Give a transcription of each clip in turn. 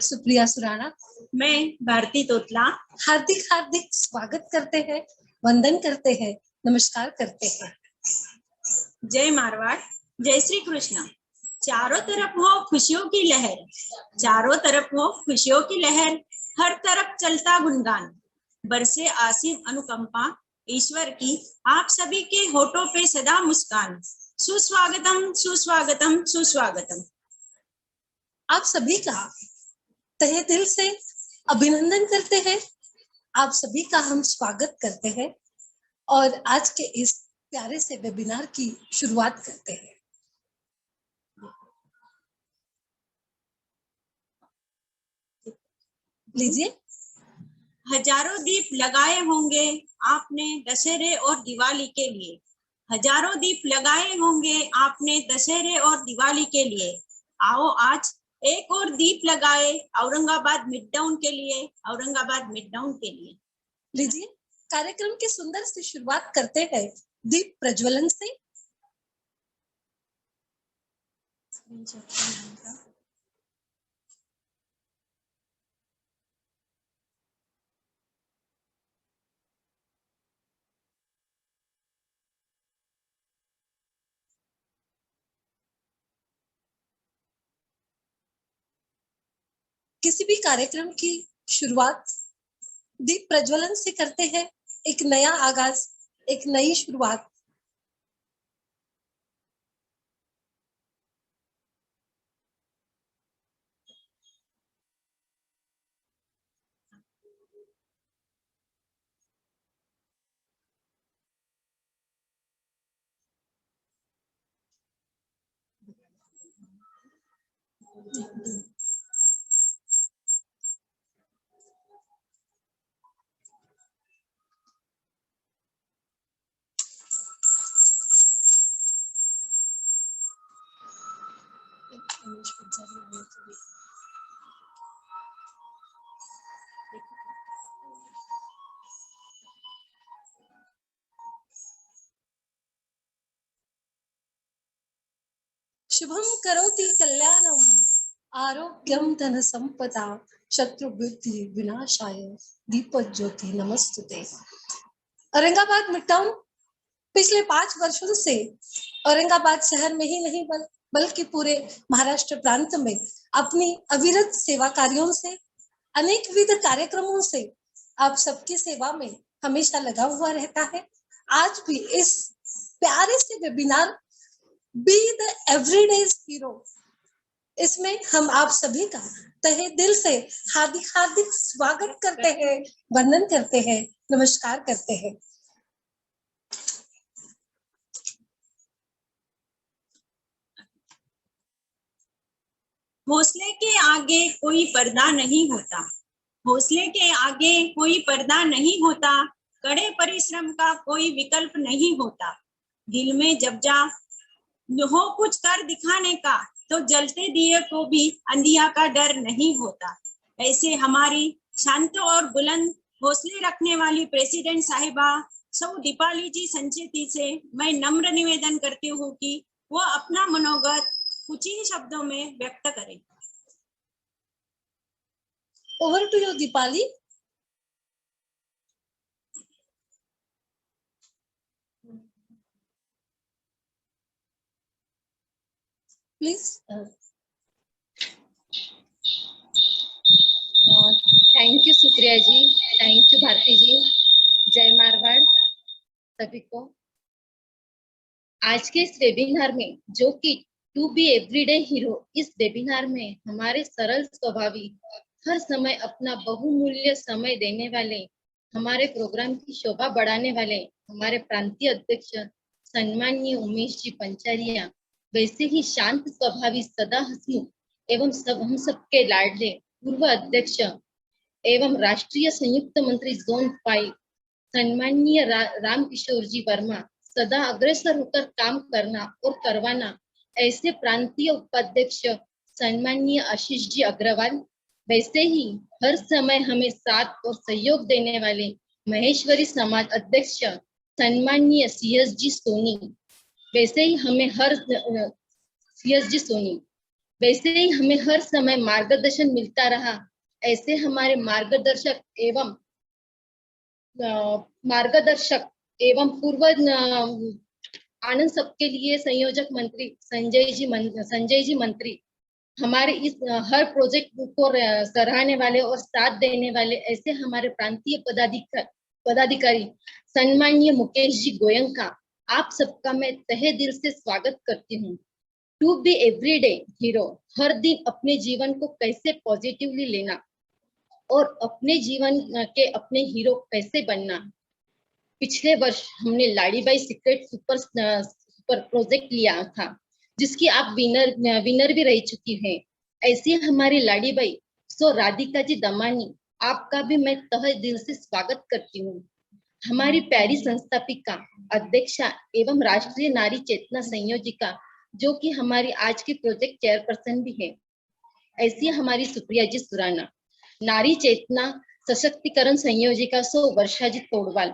सुप्रिया सुराणा। मैं भारती तोतला। हार्दिक हार्दिक स्वागत करते हैं, वंदन करते हैं, नमस्कार करते हैं। जय मारवाड़, जय श्री कृष्ण। चारों तरफ हो खुशियों की लहर, चारों तरफ हो खुशियों की लहर, हर तरफ चलता गुणगान, बरसे आसिम अनुकंपा ईश्वर की, आप सभी के होठों पे सदा मुस्कान। सुस्वागतम सुस्वागतम सुस्वागतम। आप सभी का तहे दिल से अभिनंदन करते हैं, आप सभी का हम स्वागत करते हैं और आज के इस प्यारे से वेबिनार की शुरुआत करते हैं। लीजिए। हजारों दीप लगाए होंगे आपने दशहरे और दिवाली के लिए, हजारों दीप लगाए होंगे आपने दशहरे और दिवाली के लिए। आओ आज एक और दीप लगाए औरंगाबाद मिडटाउन के लिए, औरंगाबाद मिडटाउन के लिए। लीजिए, कार्यक्रम की सुंदर सी शुरुआत करते हैं दीप प्रज्वलन से। किसी भी कार्यक्रम की शुरुआत दीप प्रज्वलन से करते हैं, एक नया आगाज, एक नई शुरुआत। शुभम करोति कल्याणम आरोग्यम धन संपदा शत्रु बुद्धि विनाशाय दीपज्योति नमस्तुते। औरंगाबाद मिडटाउन पिछले 5 वर्षों से औरंगाबाद शहर में ही नहीं बल्कि पूरे महाराष्ट्र प्रांत में अपनी अविरत सेवा कार्यों से, अनेक विविध कार्यक्रमों से आप सबकी सेवा में हमेशा लगा हुआ रहता है। आज भी इस प्यारे से webinar B the everyday hero, इसमें हम आप सभी का तहे दिल से हार्दिक हार्दिक स्वागत करते हैं, वंदन करते हैं, नमस्कार करते हैं। हौसले के आगे कोई पर्दा नहीं होता, हौसले के आगे कोई पर्दा नहीं होता, कड़े परिश्रम का कोई विकल्प नहीं होता। दिल में जब जा हो कुछ कर दिखाने का, तो जलते दिए को भी अंधिया का डर नहीं होता। ऐसे हमारी शांत और बुलंद हौसले रखने वाली प्रेसिडेंट साहिबा सौ दीपाली जी संचेती से मैं नम्र निवेदन करती हूँ कि वो अपना मनोगत कुछ ही शब्दों में व्यक्त करें। Over to you Deepali. Please. Thank you Supriya ji, thank you Bharati ji. जय मारवाड़ सभी को। आज के इस वेबिनार में जो कि टू बी एवरीडे हीरो, इस वेबिनार में हमारे सरल स्वभावी, हर समय अपना बहुमूल्य समय देने वाले, हमारे प्रोग्राम की शोभा बढ़ाने वाले हमारे प्रांतीय अध्यक्ष सम्माननीय उमेश जी पंचारिया, वैसे ही शांत स्वभावी, सदा हंसमुख एवं हम सबके लाडले पूर्व अध्यक्ष एवं राष्ट्रीय संयुक्त मंत्री जोन 5 सम्माननीय रामकिशोर जी वर्मा, सदा अग्रसर होकर काम करना और करवाना ऐसे प्रांतीय उपाध्यक्ष सम्माननीय आशीष जी अग्रवाल, वैसे ही हर समय हमें साथ और सहयोग देने वाले महेश्वरी समाज अध्यक्ष सम्माननीय सीएस जी सोनी, वैसे ही हमें हर सीएस जी सोनी वैसे ही हमें हर समय मार्गदर्शन मिलता रहा। ऐसे हमारे मार्गदर्शक एवं पूर्व आनंद सबके लिए संयोजक मंत्री संजय जी मंत्री हमारे इस हर प्रोजेक्ट को सराहने वाले और साथ देने वाले, ऐसे हमारे प्रांतीय पदाधिकारी सम्माननीय मुकेश जी गोयंका, आप सबका मैं तहे दिल से स्वागत करती हूँ। टू बी एवरीडे हीरो, हर दिन अपने जीवन को कैसे पॉजिटिवली लेना और अपने जीवन के अपने हीरो कैसे बनना। पिछले वर्ष हमने लाड़ीबाई सीक्रेट सुपर प्रोजेक्ट लिया था, जिसकी आप विनर भी रह चुकी हैं। ऐसी हमारी लाड़ीबाई सो राधिका जी दमानी, आपका भी मैं तहे दिल से स्वागत करती हूँ। हमारी प्यारी संस्थापिका, अध्यक्षा एवं राष्ट्रीय नारी चेतना संयोजिका, जो कि हमारी आज की प्रोजेक्ट चेयरपर्सन भी है। ऐसी हमारी सुप्रिया जी सुराना, नारी चेतना सशक्तिकरण संयोजिका सो वर्षा जी तोड़वाल।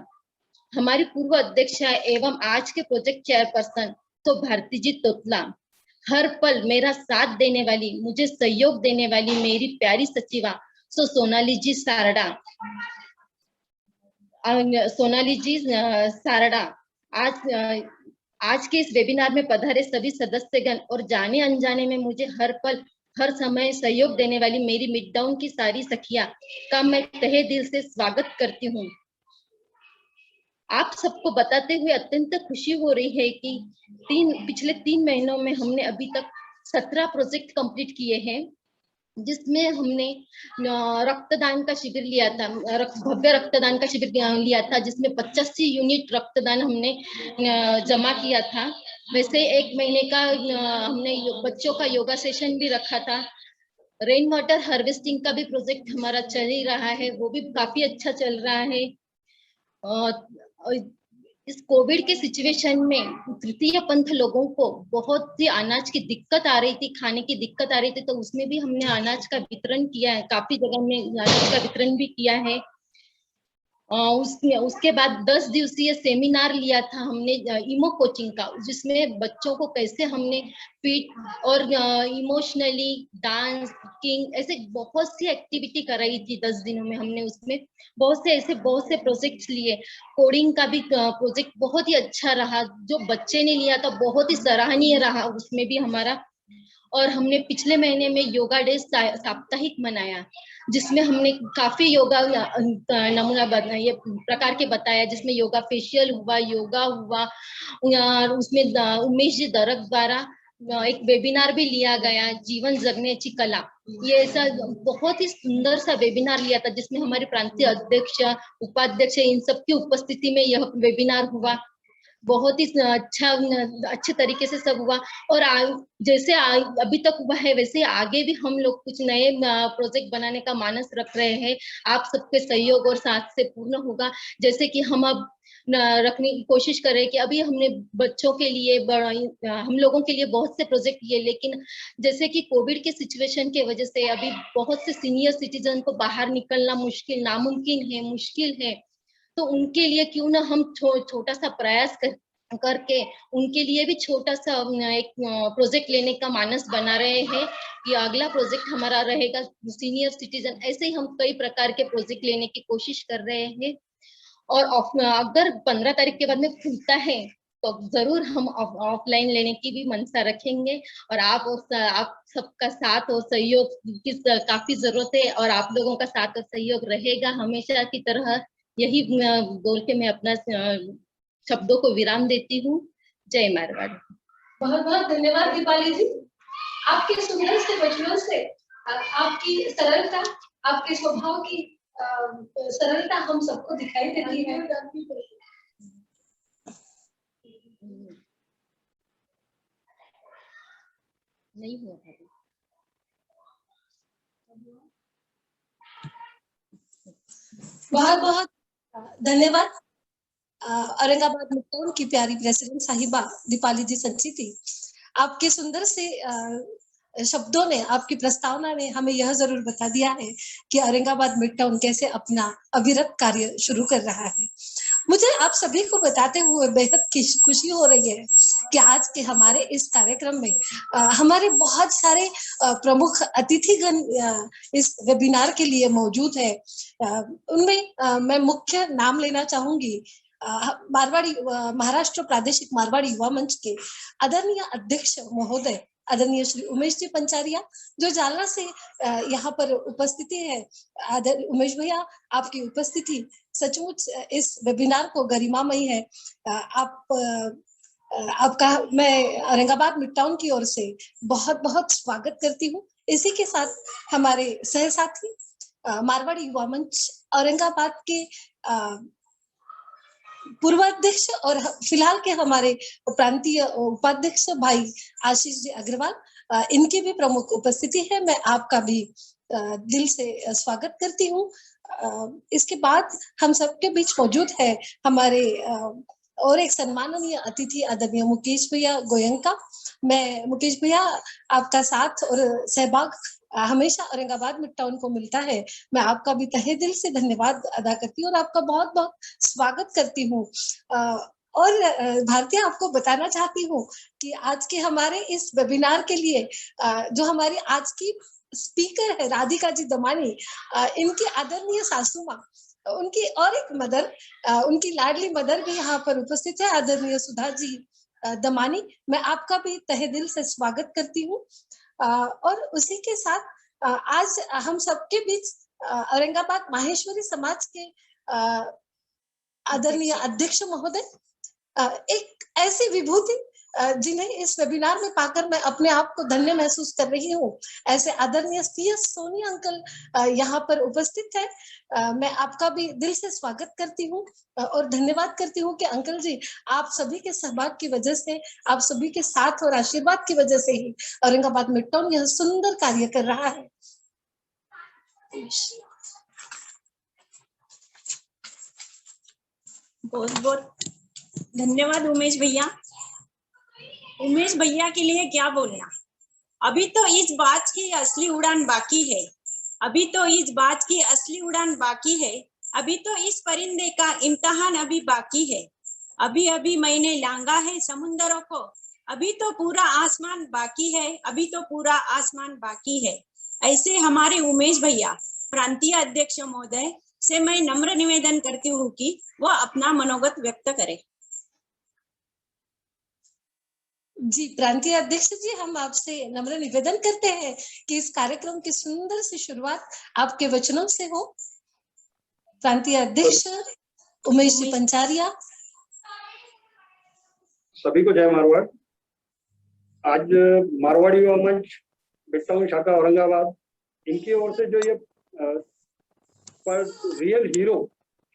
हमारी पूर्व अध्यक्षा एवं आज के प्रोजेक्ट चेयरपर्सन तो भारती जी तोतला। हर पल मेरा साथ देने वाली, मुझे सहयोग देने वाली मेरी प्यारी सचिवा सो सोनाली जी सारड़ा। आज के इस वेबिनार में पधारे सभी सदस्यगण और जाने अनजाने में मुझे हर पल हर समय सहयोग देने वाली मेरी मिड डाउन की सारी सखियां का मैं तहे दिल से स्वागत करती हूँ। आप सबको बताते हुए अत्यंत खुशी हो रही है कि पिछले 3 महीनों में हमने अभी तक 17 प्रोजेक्ट कंप्लीट किए हैं, जिसमें हमने रक्तदान का शिविर लिया था, भव्य रक्तदान का शिविर लिया था, जिसमें 85 यूनिट रक्तदान हमने जमा किया था। वैसे 1 महीने का हमने बच्चों का योगा सेशन भी रखा था। रेन वाटर हार्वेस्टिंग का भी प्रोजेक्ट हमारा चल ही रहा है, वो भी काफी अच्छा चल रहा है। इस कोविड के सिचुएशन में तृतीय पंथ लोगों को बहुत सी अनाज की दिक्कत आ रही थी, खाने की दिक्कत आ रही थी, तो उसमें भी हमने अनाज का वितरण किया है, काफी जगह में अनाज का वितरण भी किया है। उसके बाद 10 दिवसीय सेमिनार लिया था हमने इमो कोचिंग का, जिसमें बच्चों को कैसे हमने फिट और इमोशनली डांस, कुकिंग, ऐसे बहुत सी एक्टिविटी कराई थी 10 दिनों में हमने। उसमें बहुत से प्रोजेक्ट्स लिए। कोडिंग का भी प्रोजेक्ट बहुत ही अच्छा रहा, जो बच्चे ने लिया था बहुत ही सराहनीय रहा उसमें भी हमारा। और हमने पिछले महीने में योगा डे साप्ताहिक मनाया, जिसमें हमने काफी योगा नमूना ये प्रकार के बताया, जिसमें योगा फेशियल हुआ, योगा हुआ, उसमें उमेश जी दरक द्वारा एक वेबिनार भी लिया गया, जीवन जगण्याची कला। ये ऐसा बहुत ही सुंदर सा वेबिनार लिया था, जिसमें हमारे प्रांतीय अध्यक्ष, उपाध्यक्ष, इन सबकी उपस्थिति में यह वेबिनार हुआ। बहुत ही अच्छे तरीके से सब हुआ। और जैसे अभी तक हुआ है, वैसे आगे भी हम लोग कुछ नए प्रोजेक्ट बनाने का मानस रख रहे हैं। आप सबके सहयोग और साथ से पूर्ण होगा। जैसे कि हम अब रखने की कोशिश करें कि अभी हमने बच्चों के लिए हम लोगों के लिए बहुत से प्रोजेक्ट किए, लेकिन जैसे कि कोविड के सिचुएशन के वजह से अभी बहुत से सीनियर सिटीजन को बाहर निकलना नामुमकिन है, मुश्किल है। तो उनके लिए क्यों ना हम छोटा सा प्रयास करके उनके लिए भी छोटा सा एक प्रोजेक्ट लेने का मानस बना रहे हैं कि अगला प्रोजेक्ट हमारा रहेगा सीनियर सिटीजन। ऐसे ही हम कई प्रकार के प्रोजेक्ट लेने की कोशिश कर रहे हैं। और अगर 15 तारीख के बाद में खुलता है तो जरूर हम ऑफलाइन लेने की भी मंशा रखेंगे। और आप सबका साथ और सहयोग की काफी जरूरत है, और आप लोगों का साथ और सहयोग रहेगा हमेशा की तरह। यही बोल के मैं अपना शब्दों को विराम देती हूँ। जय मारवाड़। बहुत बहुत धन्यवाद दीपाली जी। आपके सुंदर से वचनों से आपकी सरलता, आपके स्वभाव की सरलता हम सबको दिखाई देती है। नहीं हुआ बहुत बहुत धन्यवाद। औरंगाबाद मिड टाउन की प्यारी प्रेसिडेंट साहिबा दीपाली जी सच्ची थी। आपके सुंदर से शब्दों ने, आपकी प्रस्तावना ने हमें यह जरूर बता दिया है कि औरंगाबाद मिड टाउन कैसे अपना अविरत कार्य शुरू कर रहा है। मुझे आप सभी को बताते हुए बेहद खुशी हो रही है कि आज के हमारे इस कार्यक्रम में हमारे बहुत सारे प्रमुख अतिथिगण इस वेबिनार के लिए मौजूद है। उनमें मैं मुख्य नाम लेना चाहूंगी मारवाड़ी महाराष्ट्र प्रादेशिक मारवाड़ी युवा मंच के आदरणीय अध्यक्ष महोदय आदरणीय श्री उमेश जी पंचारिया, जो जालना से यहाँ पर उपस्थिति है। उमेश भैया, आपकी उपस्थिति सचमुच इस वेबिनार को गरिमामयी है। आपका मैं औरंगाबाद मिड टाउन की ओर से बहुत बहुत स्वागत करती हूँ। इसी के साथ हमारे सहसाथी मारवाड़ी युवा मंच औरंगाबाद के पूर्व अध्यक्ष और फिलहाल के हमारे प्रांतीय उपाध्यक्ष भाई आशीष जी अग्रवाल, इनकी भी प्रमुख उपस्थिति है। मैं आपका भी दिल से स्वागत करती हूँ। इसके बाद हम सबके बीच मौजूद है हमारे और एक सम्माननीय अतिथि आदरणीय मुकेश भैया गोयंका। मैं मुकेश भैया, आपका साथ और सहभाग हमेशा औरंगाबाद मिड टाउन को मिलता है। मैं आपका भी तहे दिल से धन्यवाद अदा करती हूँ और आपका बहुत बहुत स्वागत करती हूँ। और भारतीय, आपको बताना चाहती हूँ कि आज के हमारे इस वेबिनार के लिए जो हमारी आज की स्पीकर है राधिका जी दमानी, इनकी आदरणीय सासू माँ, उनकी और एक मदर, उनकी लाडली मदर भी यहाँ पर उपस्थित है, आदरणीय सुधा जी दमानी। मैं आपका भी तहे दिल से स्वागत करती हूँ। और उसी के साथ आज हम सबके बीच औरंगाबाद माहेश्वरी समाज के आदरणीय अध्यक्ष महोदय, एक ऐसी विभूति जिन्हें इस वेबिनार में पाकर मैं अपने आप को धन्य महसूस कर रही हूँ, ऐसे आदरणीय CS सोनी अंकल यहाँ पर उपस्थित है। मैं आपका भी दिल से स्वागत करती हूँ और धन्यवाद करती हूँ कि अंकल जी, आप सभी के सहभाग की वजह से, आप सभी के साथ और आशीर्वाद की वजह से ही औरंगाबाद मिड टाउन यह सुंदर कार्य कर रहा है। बहुत बहुत धन्यवाद उमेश भैया। उमेश भैया के लिए क्या बोलना। अभी तो इस बात की असली उड़ान बाकी है, अभी तो इस बात की असली उड़ान बाकी है, अभी तो इस परिंदे का इम्तिहान अभी बाकी है। अभी अभी मैंने लांगा है समुंदरों को, अभी तो पूरा आसमान बाकी है, अभी तो पूरा आसमान बाकी है। ऐसे हमारे उमेश भैया प्रांतीय अध्यक्ष महोदय से मैं नम्र निवेदन करती हूँ कि वह अपना मनोगत व्यक्त करे। जी प्रांतीय अध्यक्ष जी, हम आपसे नम्र निवेदन करते हैं कि इस कार्यक्रम की सुंदर सी शुरुआत आपके वचनों से हो। प्रांतीय अध्यक्ष उमेश जी पंचारिया। सभी को जय मारवाड़। आज मारवाड़ी युवा मंच मिड टाउन शाखा औरंगाबाद, इनकी ओर से जो ये पर रियल हीरो,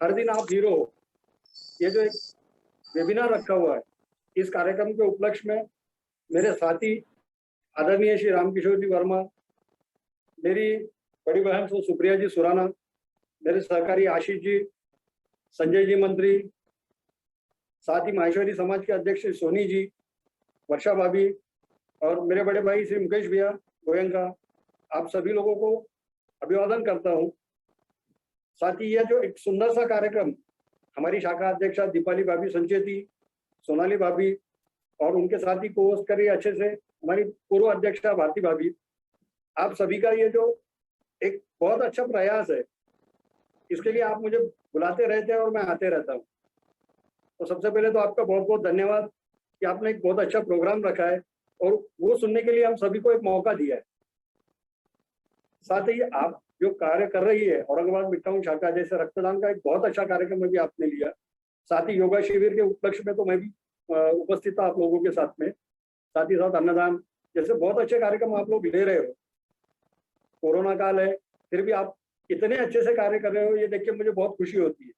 हर दिन आप हीरो हो, ये जो एक वेबिनार रखा हुआ है, इस कार्यक्रम के उपलक्ष्य में मेरे साथी आदरणीय श्री रामकिशोर जी वर्मा, मेरी बड़ी बहन सुप्रिया जी सुराना, मेरे सहकारी आशीष जी, संजय जी मंत्री, साथ ही माहेश्वरी समाज के अध्यक्ष सोनी जी, वर्षा भाभी और मेरे बड़े भाई श्री मुकेश भैया गोयंका, आप सभी लोगों को अभिवादन करता हूं। साथ ही यह जो एक सुंदर सा कार्यक्रम हमारी शाखा अध्यक्षा दीपाली भाभी संचेती, सोनाली भाभी और उनके साथ ही को होस्ट कर रही है अच्छे से हमारी पूर्व अध्यक्षा भारती भाभी, आप सभी का ये जो एक बहुत अच्छा प्रयास है, इसके लिए आप मुझे बुलाते रहते हैं और मैं आते रहता हूँ। तो सबसे पहले तो आपका बहुत बहुत धन्यवाद कि आपने एक बहुत अच्छा प्रोग्राम रखा है और वो सुनने के लिए हम सभी को एक मौका दिया है। साथ ही आप जो कार्य कर रही है औरंगाबाद मिड टाउन शाखा, जैसे रक्तदान का एक बहुत अच्छा कार्यक्रम भी आपने लिया, साथ ही योगा शिविर के उपलक्ष्य में तो मैं भी उपस्थित था आप लोगों के साथ में, साथ ही साथ अन्नदान जैसे बहुत अच्छे कार्यक्रम आप लोग ले रहे हो। कोरोना काल है फिर भी आप इतने अच्छे से कार्य कर रहे हो, ये देख के मुझे बहुत खुशी होती है।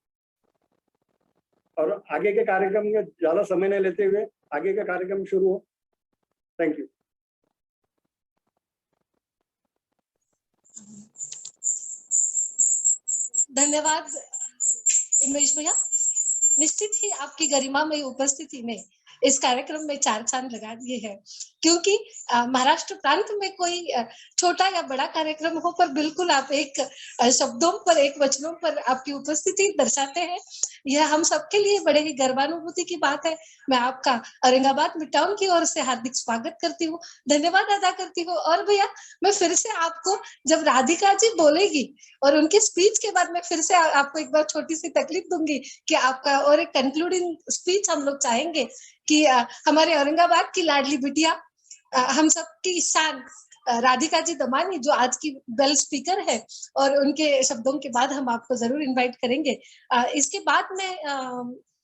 और आगे के कार्यक्रम में ज्यादा समय नहीं लेते हुए आगे का कार्यक्रम शुरू हो। Thank you. धन्यवाद उमेश भैया। निश्चित ही आपकी गरिमामयी उपस्थिति ने इस कार्यक्रम में चार चांद लगा दिए हैं, क्योंकि महाराष्ट्र प्रांत में कोई छोटा या बड़ा कार्यक्रम हो, पर बिल्कुल आप एक शब्दों पर, एक वचनों पर आपकी उपस्थिति दर्शाते हैं। यह हम सबके लिए बड़े ही गर्वानुभूति की बात है। मैं आपका औरंगाबाद मिड टाउन की ओर से हार्दिक स्वागत करती हूँ, धन्यवाद अदा करती हूँ। और भैया मैं फिर से आपको, जब राधिका जी बोलेगी और उनकी स्पीच के बाद मैं फिर से आपको एक बार छोटी सी तकलीफ दूंगी कि आपका और एक कंक्लूडिंग स्पीच हम लोग चाहेंगे कि हमारे औरंगाबाद की लाडली बिटिया, हम सबकी शान राधिका जी दमानी, जो आज की बेल स्पीकर है, और उनके शब्दों के बाद हम आपको जरूर इनवाइट करेंगे। इसके बाद मैं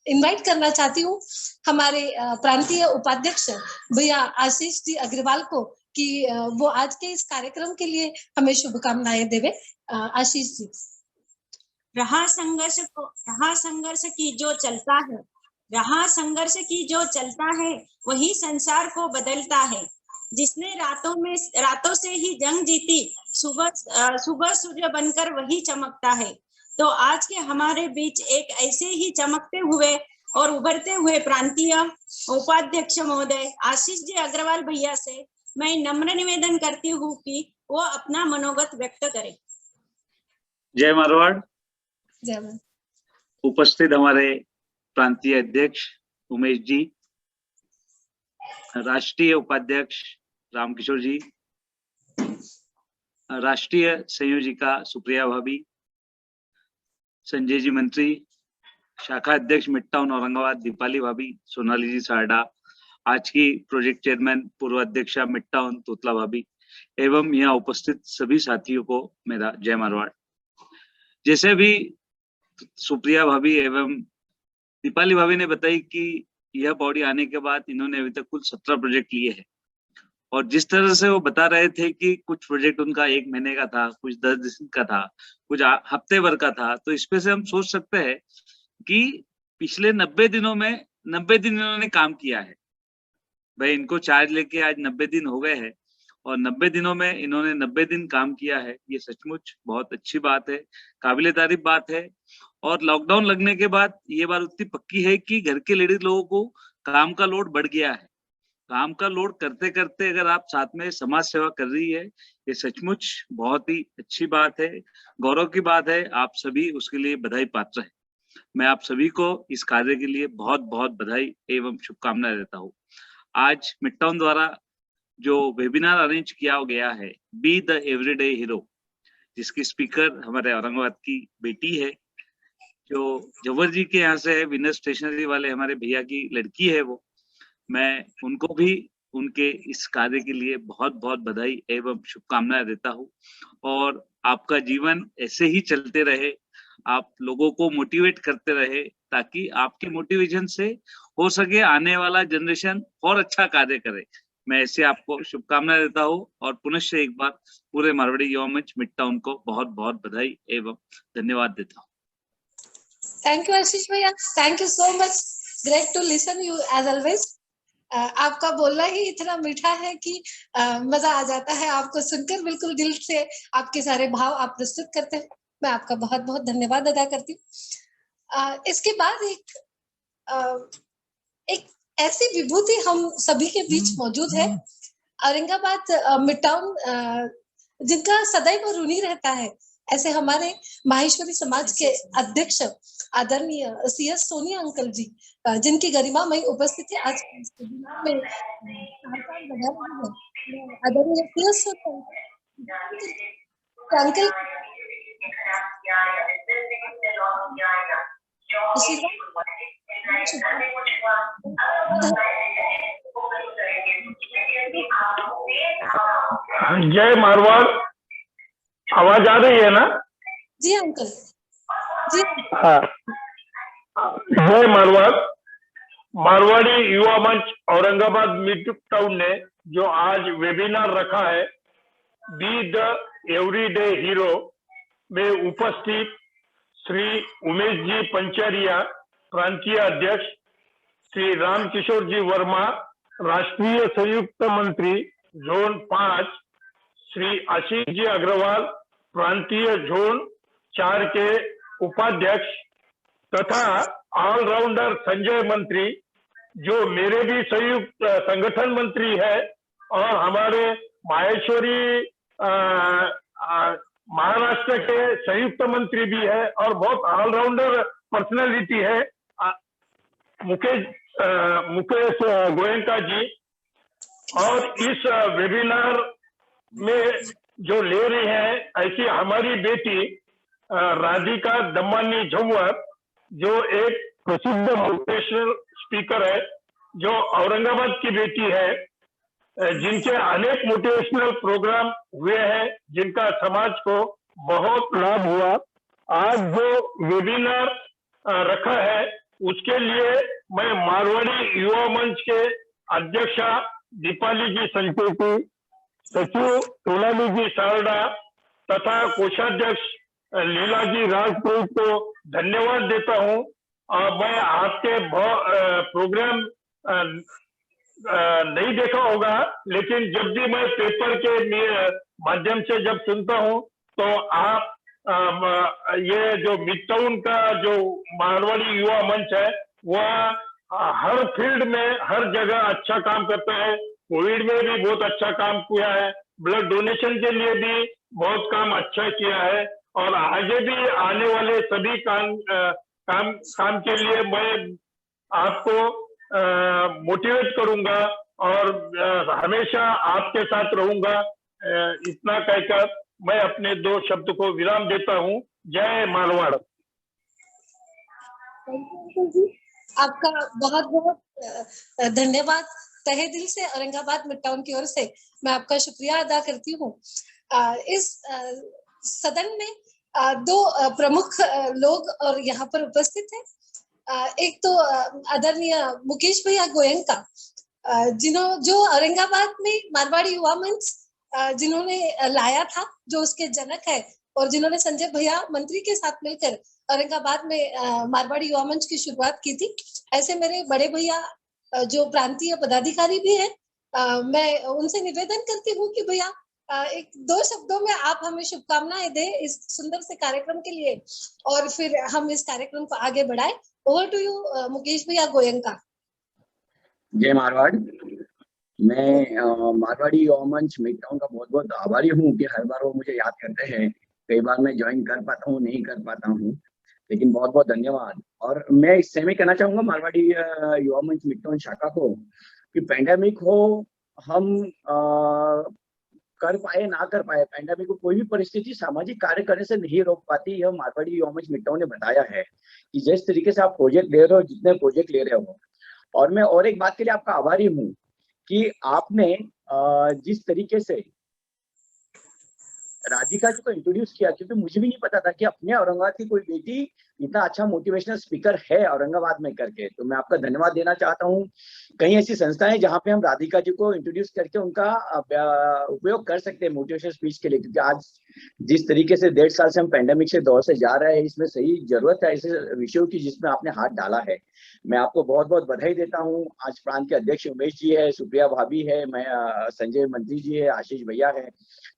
इनवाइट करना चाहती हूँ हमारे प्रांतीय उपाध्यक्ष भैया आशीष जी अग्रवाल को कि वो आज के इस कार्यक्रम के लिए हमें शुभकामनाएं देवे। आशीष जी। रहा संघर्ष की जो चलता है, रहा संघर्ष की जो चलता है, वही संसार को बदलता है। जिसने रातों से ही जंग जीती, सुबह सूर्य बनकर वही चमकता है। तो आज के हमारे बीच एक ऐसे ही चमकते हुए और उभरते हुए प्रांतीय उपाध्यक्ष महोदय आशीष जी अग्रवाल भैया से मैं नम्र निवेदन करती हूँ कि वो अपना मनोगत व्यक्त करें। जय मारवाड़। जय मारवाड़। उपस्थित हमारे प्रांतीय अध्यक्ष उमेश जी, राष्ट्रीय उपाध्यक्ष रामकिशोर जी, राष्ट्रीय संयोजिका सुप्रिया भाभी, संजय जी मंत्री, शाखा अध्यक्ष मिड टाउन औरंगाबाद दीपाली भाभी, सोनाली जी सारडा, आज की प्रोजेक्ट चेयरमैन पूर्व अध्यक्षा मिड टाउन तोतला भाभी, एवं यहाँ उपस्थित सभी साथियों को मेरा जय मारवाड़। जैसे भी सुप्रिया भाभी एवं दीपाली भाभी ने बताई कि यह बॉडी आने के बाद इन्होंने अभी तक कुल 17 प्रोजेक्ट लिए हैं, और जिस तरह से वो बता रहे थे कि कुछ प्रोजेक्ट उनका 1 महीने का था, कुछ 10 दिन का था, कुछ हफ्ते भर का था, तो इसमें से हम सोच सकते हैं कि पिछले 90 दिनों में 90 दिन इन्होंने काम किया है। भाई इनको चार्ज लेके आज 90 दिन हो गए हैं, और 90 दिनों में इन्होंने 90 दिन काम किया है। ये सचमुच बहुत अच्छी बात है, काबिले तारीफ बात है। और लॉकडाउन लगने के बाद ये बात उतनी पक्की है कि घर के लेडीज लोगों को काम का लोड बढ़ गया है। काम का लोड करते करते अगर आप साथ में समाज सेवा कर रही है, ये सचमुच बहुत ही अच्छी बात है, गौरव की बात है। आप सभी उसके लिए बधाई पात्र हैं। मैं आप सभी को इस कार्य के लिए बहुत बहुत बधाई एवं शुभकामनाएं देता हूँ। आज मिड टाउन द्वारा जो वेबिनार अरेंज किया गया है, बी द एवरीडे हीरो, जिसकी स्पीकर हमारे औरंगाबाद की बेटी है, जो जवर जी के यहाँ से है, विनर स्टेशनरी वाले हमारे भैया की लड़की है वो। मैं उनको भी उनके इस कार्य के लिए बहुत बहुत बधाई एवं शुभकामनाएं देता हूँ। और आपका जीवन ऐसे ही चलते रहे, आप लोगों को मोटिवेट करते रहे, ताकि आपके मोटिवेशन से हो सके आने वाला जनरेशन और अच्छा कार्य करे। मैं ऐसे आपको शुभकामनाएं देता हूँ, और पुनश्च एक बार पूरे मारवाड़ी युवा मंच मिड टाउन को बहुत बहुत बधाई एवं धन्यवाद देता हूँ। थैंक यू आशीष भैया, thank you so much, great to listen you as always. आपका बोलना ही इतना मीठा है कि मजा आ जाता है आपको सुनकर। बिल्कुल दिल से आपके सारे भाव आप प्रस्तुत करते हैं। मैं आपका बहुत बहुत धन्यवाद अदा करती हूँ। इसके बाद एक ऐसी विभूति हम सभी के बीच मौजूद है, औरंगाबाद मिड टाउन, जिनका सदैव ऋणी रहता है। ऐसे हमारे माहेश्वरी समाज के अध्यक्ष आदरणीय CS सोनिया अंकल जी, जिनकी गरिमामयी उपस्थिति आज में आदरणीय CS अंकल जय मारवाड़। आवाज आ रही है ना? जी अंकल जी। हाँ, जय मारवाड़। मारवाड़ी युवा मंच औरंगाबाद मिड टाउन ने जो आज वेबिनार रखा है, बी द एवरीडे हीरो, में उपस्थित श्री उमेश जी पंचारिया प्रांतीय अध्यक्ष, श्री रामकिशोर जी वर्मा राष्ट्रीय संयुक्त मंत्री जोन 5, श्री आशीष जी अग्रवाल प्रांतीय जोन 4 के उपाध्यक्ष, तथा ऑलराउंडर संजय मंत्री जो मेरे भी संयुक्त संगठन मंत्री है और हमारे माहेश्वरी महाराष्ट्र के संयुक्त मंत्री भी है और बहुत ऑलराउंडर पर्सनैलिटी है मुकेश गोयनका जी। और इस वेबिनार में जो ले रही है ऐसी हमारी बेटी राधिका दम्मानी झंवर, जो एक प्रसिद्ध मोटिवेशनल स्पीकर है, जो औरंगाबाद की बेटी है, जिनके अनेक मोटिवेशनल प्रोग्राम हुए हैं, जिनका समाज को बहुत लाभ हुआ। आज जो वेबिनार रखा है उसके लिए मैं मारवाड़ी युवा मंच के अध्यक्षा दीपाली जी संचेती, सचिव सोनाली जी सारडा तथा कोषाध्यक्ष लीला जी राजपूत को धन्यवाद देता हूं। मैं आपके प्रोग्राम नहीं देखा होगा, लेकिन जब भी मैं पेपर के माध्यम से जब सुनता हूं तो आप ये जो मिड टाउन का जो मारवाड़ी युवा मंच है वह हर फील्ड में हर जगह अच्छा काम करता है। कोविड में भी बहुत अच्छा काम किया है, ब्लड डोनेशन के लिए भी बहुत काम अच्छा किया है और आगे भी आने वाले सभी काम के लिए मैं आपको मोटिवेट करूंगा और हमेशा आपके साथ रहूंगा। इतना कहकर मैं अपने 2 शब्द को विराम देता हूं। जय मारवाड़। आपका बहुत बहुत धन्यवाद। तहे दिल से औरंगाबाद मिड टाउन की ओर से मैं आपका शुक्रिया अदा करती हूँ। इस सदन में 2 प्रमुख लोग और यहाँ पर उपस्थित हैं। एक तो आदरणीय मुकेश भैया गोयनका, जो औरंगाबाद में मारवाड़ी युवा मंच जिन्होंने लाया था, जो उसके जनक है और जिन्होंने संजय भैया मंत्री के साथ मिलकर औरंगाबाद में मारवाड़ी युवा मंच की शुरुआत की थी। ऐसे मेरे बड़े भैया जो प्रांतीय पदाधिकारी भी हैं, मैं उनसे निवेदन करती हूँ कि भैया 1-2 शब्दों में आप हमें शुभकामनाएं दें इस सुंदर से कार्यक्रम के लिए और फिर हम इस कार्यक्रम को आगे बढ़ाएं। ओवर टू यू मुकेश भैया गोयनका। जय मारवाड़। मैं मारवाड़ी युवा मंच मिड टाउन का बहुत बहुत आभारी हूँ कि हर बार वो मुझे याद करते हैं। कई बार मैं ज्वाइन कर पाता हूँ, नहीं कर पाता हूँ, लेकिन बहुत बहुत धन्यवाद। और मैं इससे में कहना चाहूंगा मारवाड़ी युवा मंच मिड टाउन शाखा को कि पैंडेमिक हो, हम कर पाए ना कर पाए, पैंडेमिक को कोई भी परिस्थिति सामाजिक कार्य करने से नहीं रोक पाती। यह मारवाड़ी युवा मंच मिड टाउन ने बताया है कि जिस तरीके से आप प्रोजेक्ट ले रहे हो, जितने प्रोजेक्ट ले रहे हो, और मैं और एक बात के लिए आपका आभारी हूँ कि आपने जिस तरीके से राधिका जी को इंट्रोड्यूस किया, क्योंकि मुझे भी नहीं पता था कि अपने औरंगाबाद की कोई बेटी इतना अच्छा मोटिवेशनल स्पीकर है औरंगाबाद में करके। तो मैं आपका धन्यवाद देना चाहता हूँ। कई ऐसी संस्थाएं जहाँ पे हम राधिका जी को इंट्रोड्यूस करके उनका उपयोग कर सकते हैं मोटिवेशनल स्पीच के लिए, क्योंकि आज जिस तरीके से 1.5 साल से हम पेंडेमिक से दौर से जा रहे हैं, इसमें सही जरूरत है ऐसे विषयों की जिसमें आपने हाथ डाला है। मैं आपको बहुत बहुत बधाई देता हूँ। आज प्रांत के अध्यक्ष उमेश जी है, सुप्रिया भाभी है, मैं संजय मंत्री जी है, आशीष भैया है,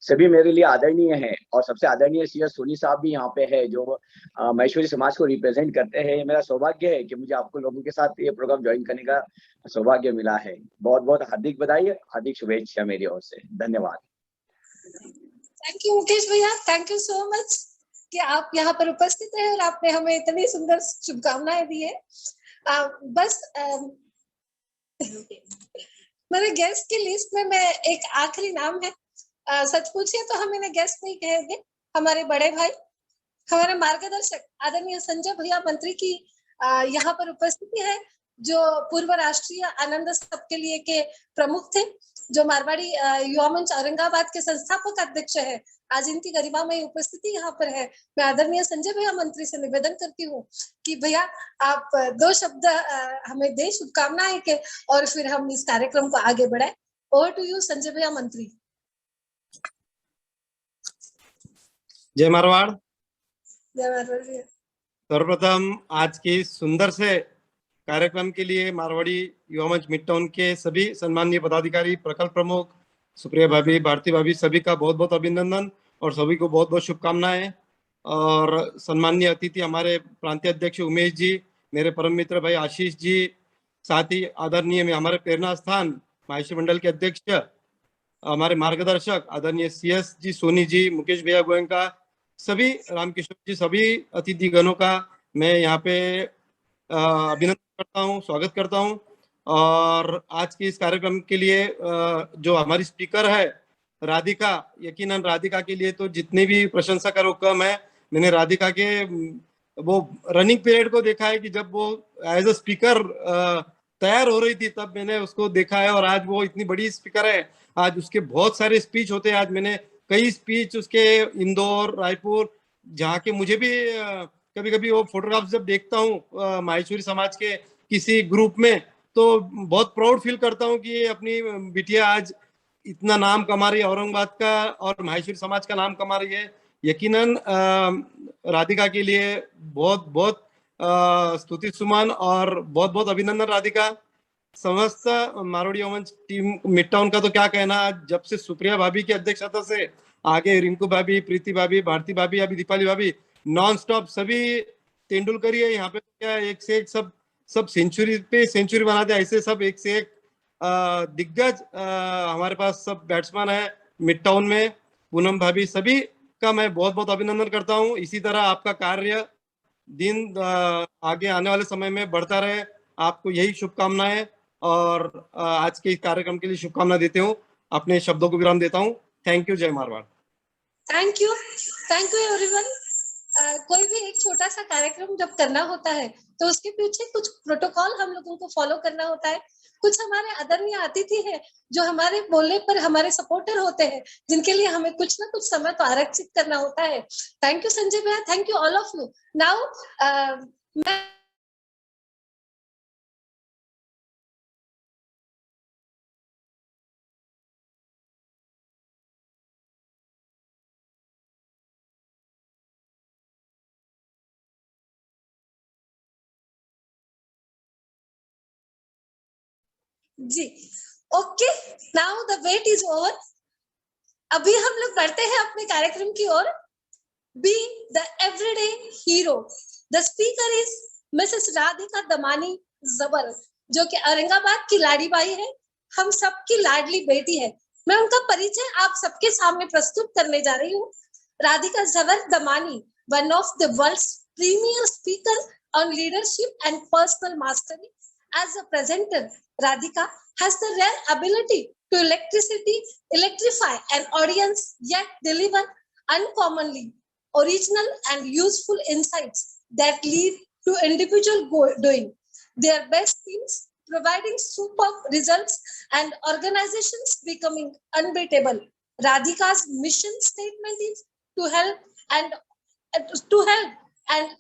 सभी मेरे लिए आदरणीय है। और सबसे आदरणीय सीएस सोनी साहब भी यहाँ पे है, जो महेश्वरी समाज को रिप्रेजेंट करते हैं। मेरा सौभाग्य है कि मुझे आपको लोगों के साथ ये प्रोग्राम ज्वाइन करने का सौभाग्य मिला है। बहुत बहुत हार्दिक बधाई, हार्दिक शुभेच्छा मेरी ओर से। धन्यवाद। थैंक यू मुकेश भैया, थैंक यू सो मच कि आप यहाँ पर उपस्थित हैं और आपने हमें इतनी सुंदर शुभकामनाएं दी है। बस मेरे गेस्ट की लिस्ट में मैं एक आखिरी नाम है, सच पूछिए तो हम इन्हें गेस्ट नहीं कहेंगे, हमारे बड़े भाई, हमारे मार्गदर्शक आदरणीय संजय भैया मंत्री की यहाँ पर उपस्थिति है, जो पूर्व राष्ट्रीय आनंद सबके लिए के प्रमुख थे, जो मारवाड़ी युवा मंच औरंगाबाद के संस्थापक अध्यक्ष है। आज इनकी गरिमा में उपस्थिति यहाँ पर है। मैं आदरणीय संजय भैया मंत्री से निवेदन करती हूँ कि भैया आप 2 शब्द हमें दें शुभकामनाएं के और फिर हम इस कार्यक्रम को आगे बढ़ाए। ओवर टू यू संजय भैया मंत्री। जय मारवाड़। जय मारवाड़ भैया। सर्वप्रथम आज की सुंदर से कार्यक्रम के लिए मारवाड़ी युवा मंच मिड टाउन के सभी सम्माननीय पदाधिकारी, प्रकल्प प्रमुख, सुप्रिया भाभी, भारती भाभी, सभी का बहुत बहुत अभिनंदन और सभी को बहुत बहुत शुभकामनाएं। और सम्माननीय अतिथि हमारे प्रांतीय अध्यक्ष उमेश जी, मेरे परम मित्र भाई आशीष जी, साथ ही आदरणीय में हमारे प्रेरणा स्थान माहेश्वरी मंडल के अध्यक्ष हमारे मार्गदर्शक आदरणीय CS जी, सोनी जी, मुकेश भैया गोयनका, सभी रामकिशोर जी, सभी अतिथिगणों का मैं यहाँ पे अभिनंदन करता हूँ, स्वागत करता हूँ। और आज की इस कार्यक्रम के लिए जो हमारी स्पीकर है राधिका, यकीनन राधिका के लिए तो जितने भी प्रशंसा करो कम है। मैंने राधिका के वो रनिंग पीरियड को देखा है कि जब वो एज अ स्पीकर तैयार हो रही थी तब मैंने उसको देखा है, और आज वो इतनी बड़ी स्पीकर है। आज उसके बहुत सारे स्पीच होते हैं। आज मैंने कई स्पीच उसके इंदौर, रायपुर, जहाँ के मुझे भी कभी कभी वो फोटोग्राफ्स जब देखता हूँ माहेश्वरी समाज के किसी ग्रुप में, तो बहुत प्राउड फील करता हूँ कि ये अपनी बिटिया आज इतना नाम कमा रही है, औरंगाबाद का और माहेश्वरी समाज का नाम कमा रही है। यकीनन राधिका के लिए बहुत बहुत स्तुति सुमन और बहुत बहुत अभिनंदन राधिका। समस्त मारवाड़ी वंश टीम मिड टाउन का तो क्या कहना, जब से सुप्रिया भाभी की अध्यक्षता से आगे रिंकू भाभी, प्रीति भाभी, भारती भाभी, अभी दीपाली भाभी, नॉन स्टॉप सभी तेंदुलकर ही है यहाँ पे। क्या एक से एक सब सेंचुरी पे सेंचुरी बनाते हैं, ऐसे सब एक से एक दिग्गज हमारे पास सब बैट्समैन है मिड टाउन में। पूनम भाभी, सभी का मैं बहुत बहुत अभिनंदन करता हूँ। इसी तरह आपका कार्य दिन आगे आने वाले समय में बढ़ता रहे, आपको यही शुभकामनाएं। और आज के कार्यक्रम के लिए शुभकामना देते हूँ। अपने शब्दों को विराम देता हूँ। Thank you. जय मारवाड़। Thank you everyone. कोई भी एक छोटा सा कार्यक्रम जब करना होता है तो उसके पीछे कुछ प्रोटोकॉल हम लोगों को फॉलो करना होता है। कुछ हमारे आदरणीय अतिथि है जो हमारे बोलने पर हमारे सपोर्टर होते हैं, जिनके लिए हमें कुछ ना कुछ समय तो आरक्षित करना होता है। थैंक यू संजय भैया, thank you all of you. Now मैं जी okay, now the wait is over. अभी हम लोग बढ़ते हैं अपने कार्यक्रम की ओर। Be the everyday hero, the speaker is Mrs Radhika Damani Jabar, जो कि औरंगाबाद की लाड़ी बाई है, हम सबकी लाडली बेटी है। मैं उनका परिचय आप सबके सामने प्रस्तुत करने जा रही हूँ। Radhika Jabar Damani, one of the world's premier speaker on leadership and personal mastery. As a presenter, Radhika has the rare ability to electrify an audience, yet deliver uncommonly original and useful insights that lead to individual doing their best teams, providing superb results, and organizations becoming unbeatable. Radhika's mission statement is to help and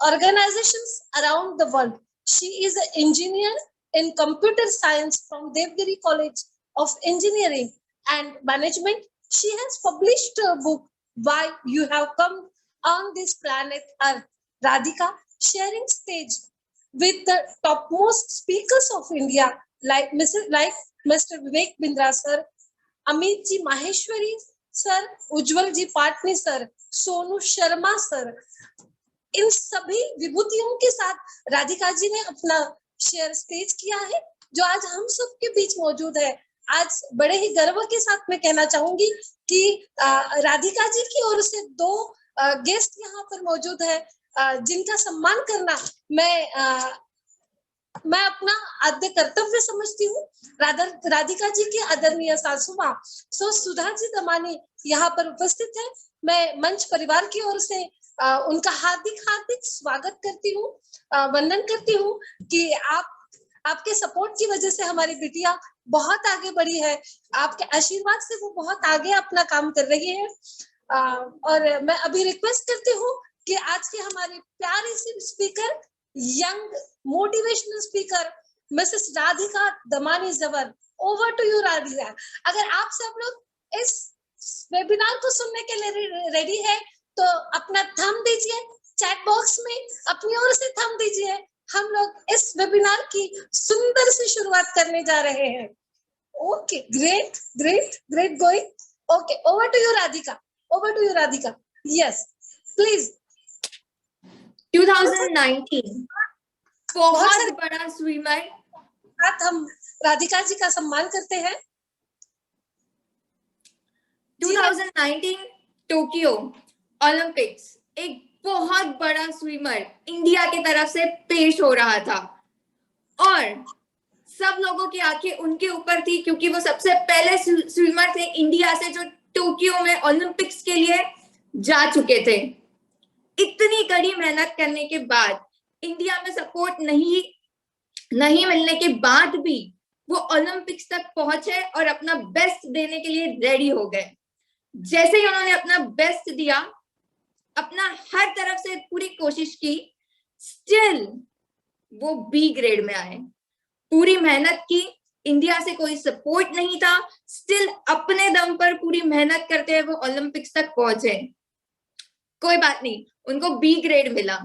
organizations around the world. She is an engineer in computer science from Devgiri College of Engineering and Management. She has published a book, Why You Have Come on This Planet Earth. Radhika sharing stage with the topmost speakers of India like Mr. Vivek Bindra sir, Amit ji Maheshwari sir, Ujjwal ji Patni sir, Sonu Sharma sir। इन सभी विभूतियों के साथ राधिका जी ने अपना share stage किया है, जो आज हम सबके बीच मौजूद है। आज बड़े ही गर्व के साथ मैं कहना चाहूंगी कि राधिका जी की ओर से दो गेस्ट यहाँ पर मौजूद है, जिनका सम्मान करना मैं अपना आद्य कर्तव्य समझती हूँ। राधिका जी की आदरणीय सासुमा सो सुधा जी दमानी यहाँ पर उपस्थित है। मैं मंच परिवार की ओर से उनका हार्दिक स्वागत करती हूँ, वंदन करती हूँ कि आपके सपोर्ट की वजह से हमारी बिटिया बहुत आगे बढ़ी है। आपके आशीर्वाद से वो बहुत आगे अपना काम कर रही है। और मैं अभी रिक्वेस्ट करती हूँ कि आज की हमारी प्यारी सी speaker, young motivational speaker Mrs Radhika Damani Jabar, over to you Radhika. अगर आप सब लोग इस वेबिनार को सुनने के लिए रेडी है तो अपना थंब दीजिए, चैट बॉक्स में अपनी ओर से थंब दीजिए। हम लोग इस वेबिनार की सुंदर सी शुरुआत करने जा रहे हैं। Okay, great going. Okay, over to you Radhika. Yes please. 2019 बहुत बड़ा स्विमर, हम राधिका जी का सम्मान करते हैं। 2019 टोक्यो ओलंपिक्स एक बहुत बड़ा स्विमर इंडिया की तरफ से पेश हो रहा था और सब लोगों की आंखें उनके ऊपर थी क्योंकि वो सबसे पहले स्विमर थे इंडिया से जो टोक्यो में ओलंपिक्स के लिए जा चुके थे। इतनी कड़ी मेहनत करने के बाद इंडिया में सपोर्ट नहीं मिलने के बाद भी वो ओलंपिक्स तक पहुंचे और अपना बेस्ट देने के लिए रेडी हो गए। जैसे ही उन्होंने अपना बेस्ट दिया, अपना हर तरफ से पूरी कोशिश की, स्टिल वो बी ग्रेड में आए। पूरी मेहनत की, इंडिया से कोई सपोर्ट नहीं था, स्टिल अपने दम पर पूरी मेहनत करते हुए वो ओलंपिक्स तक पहुंचे। कोई बात नहीं, उनको बी ग्रेड मिला,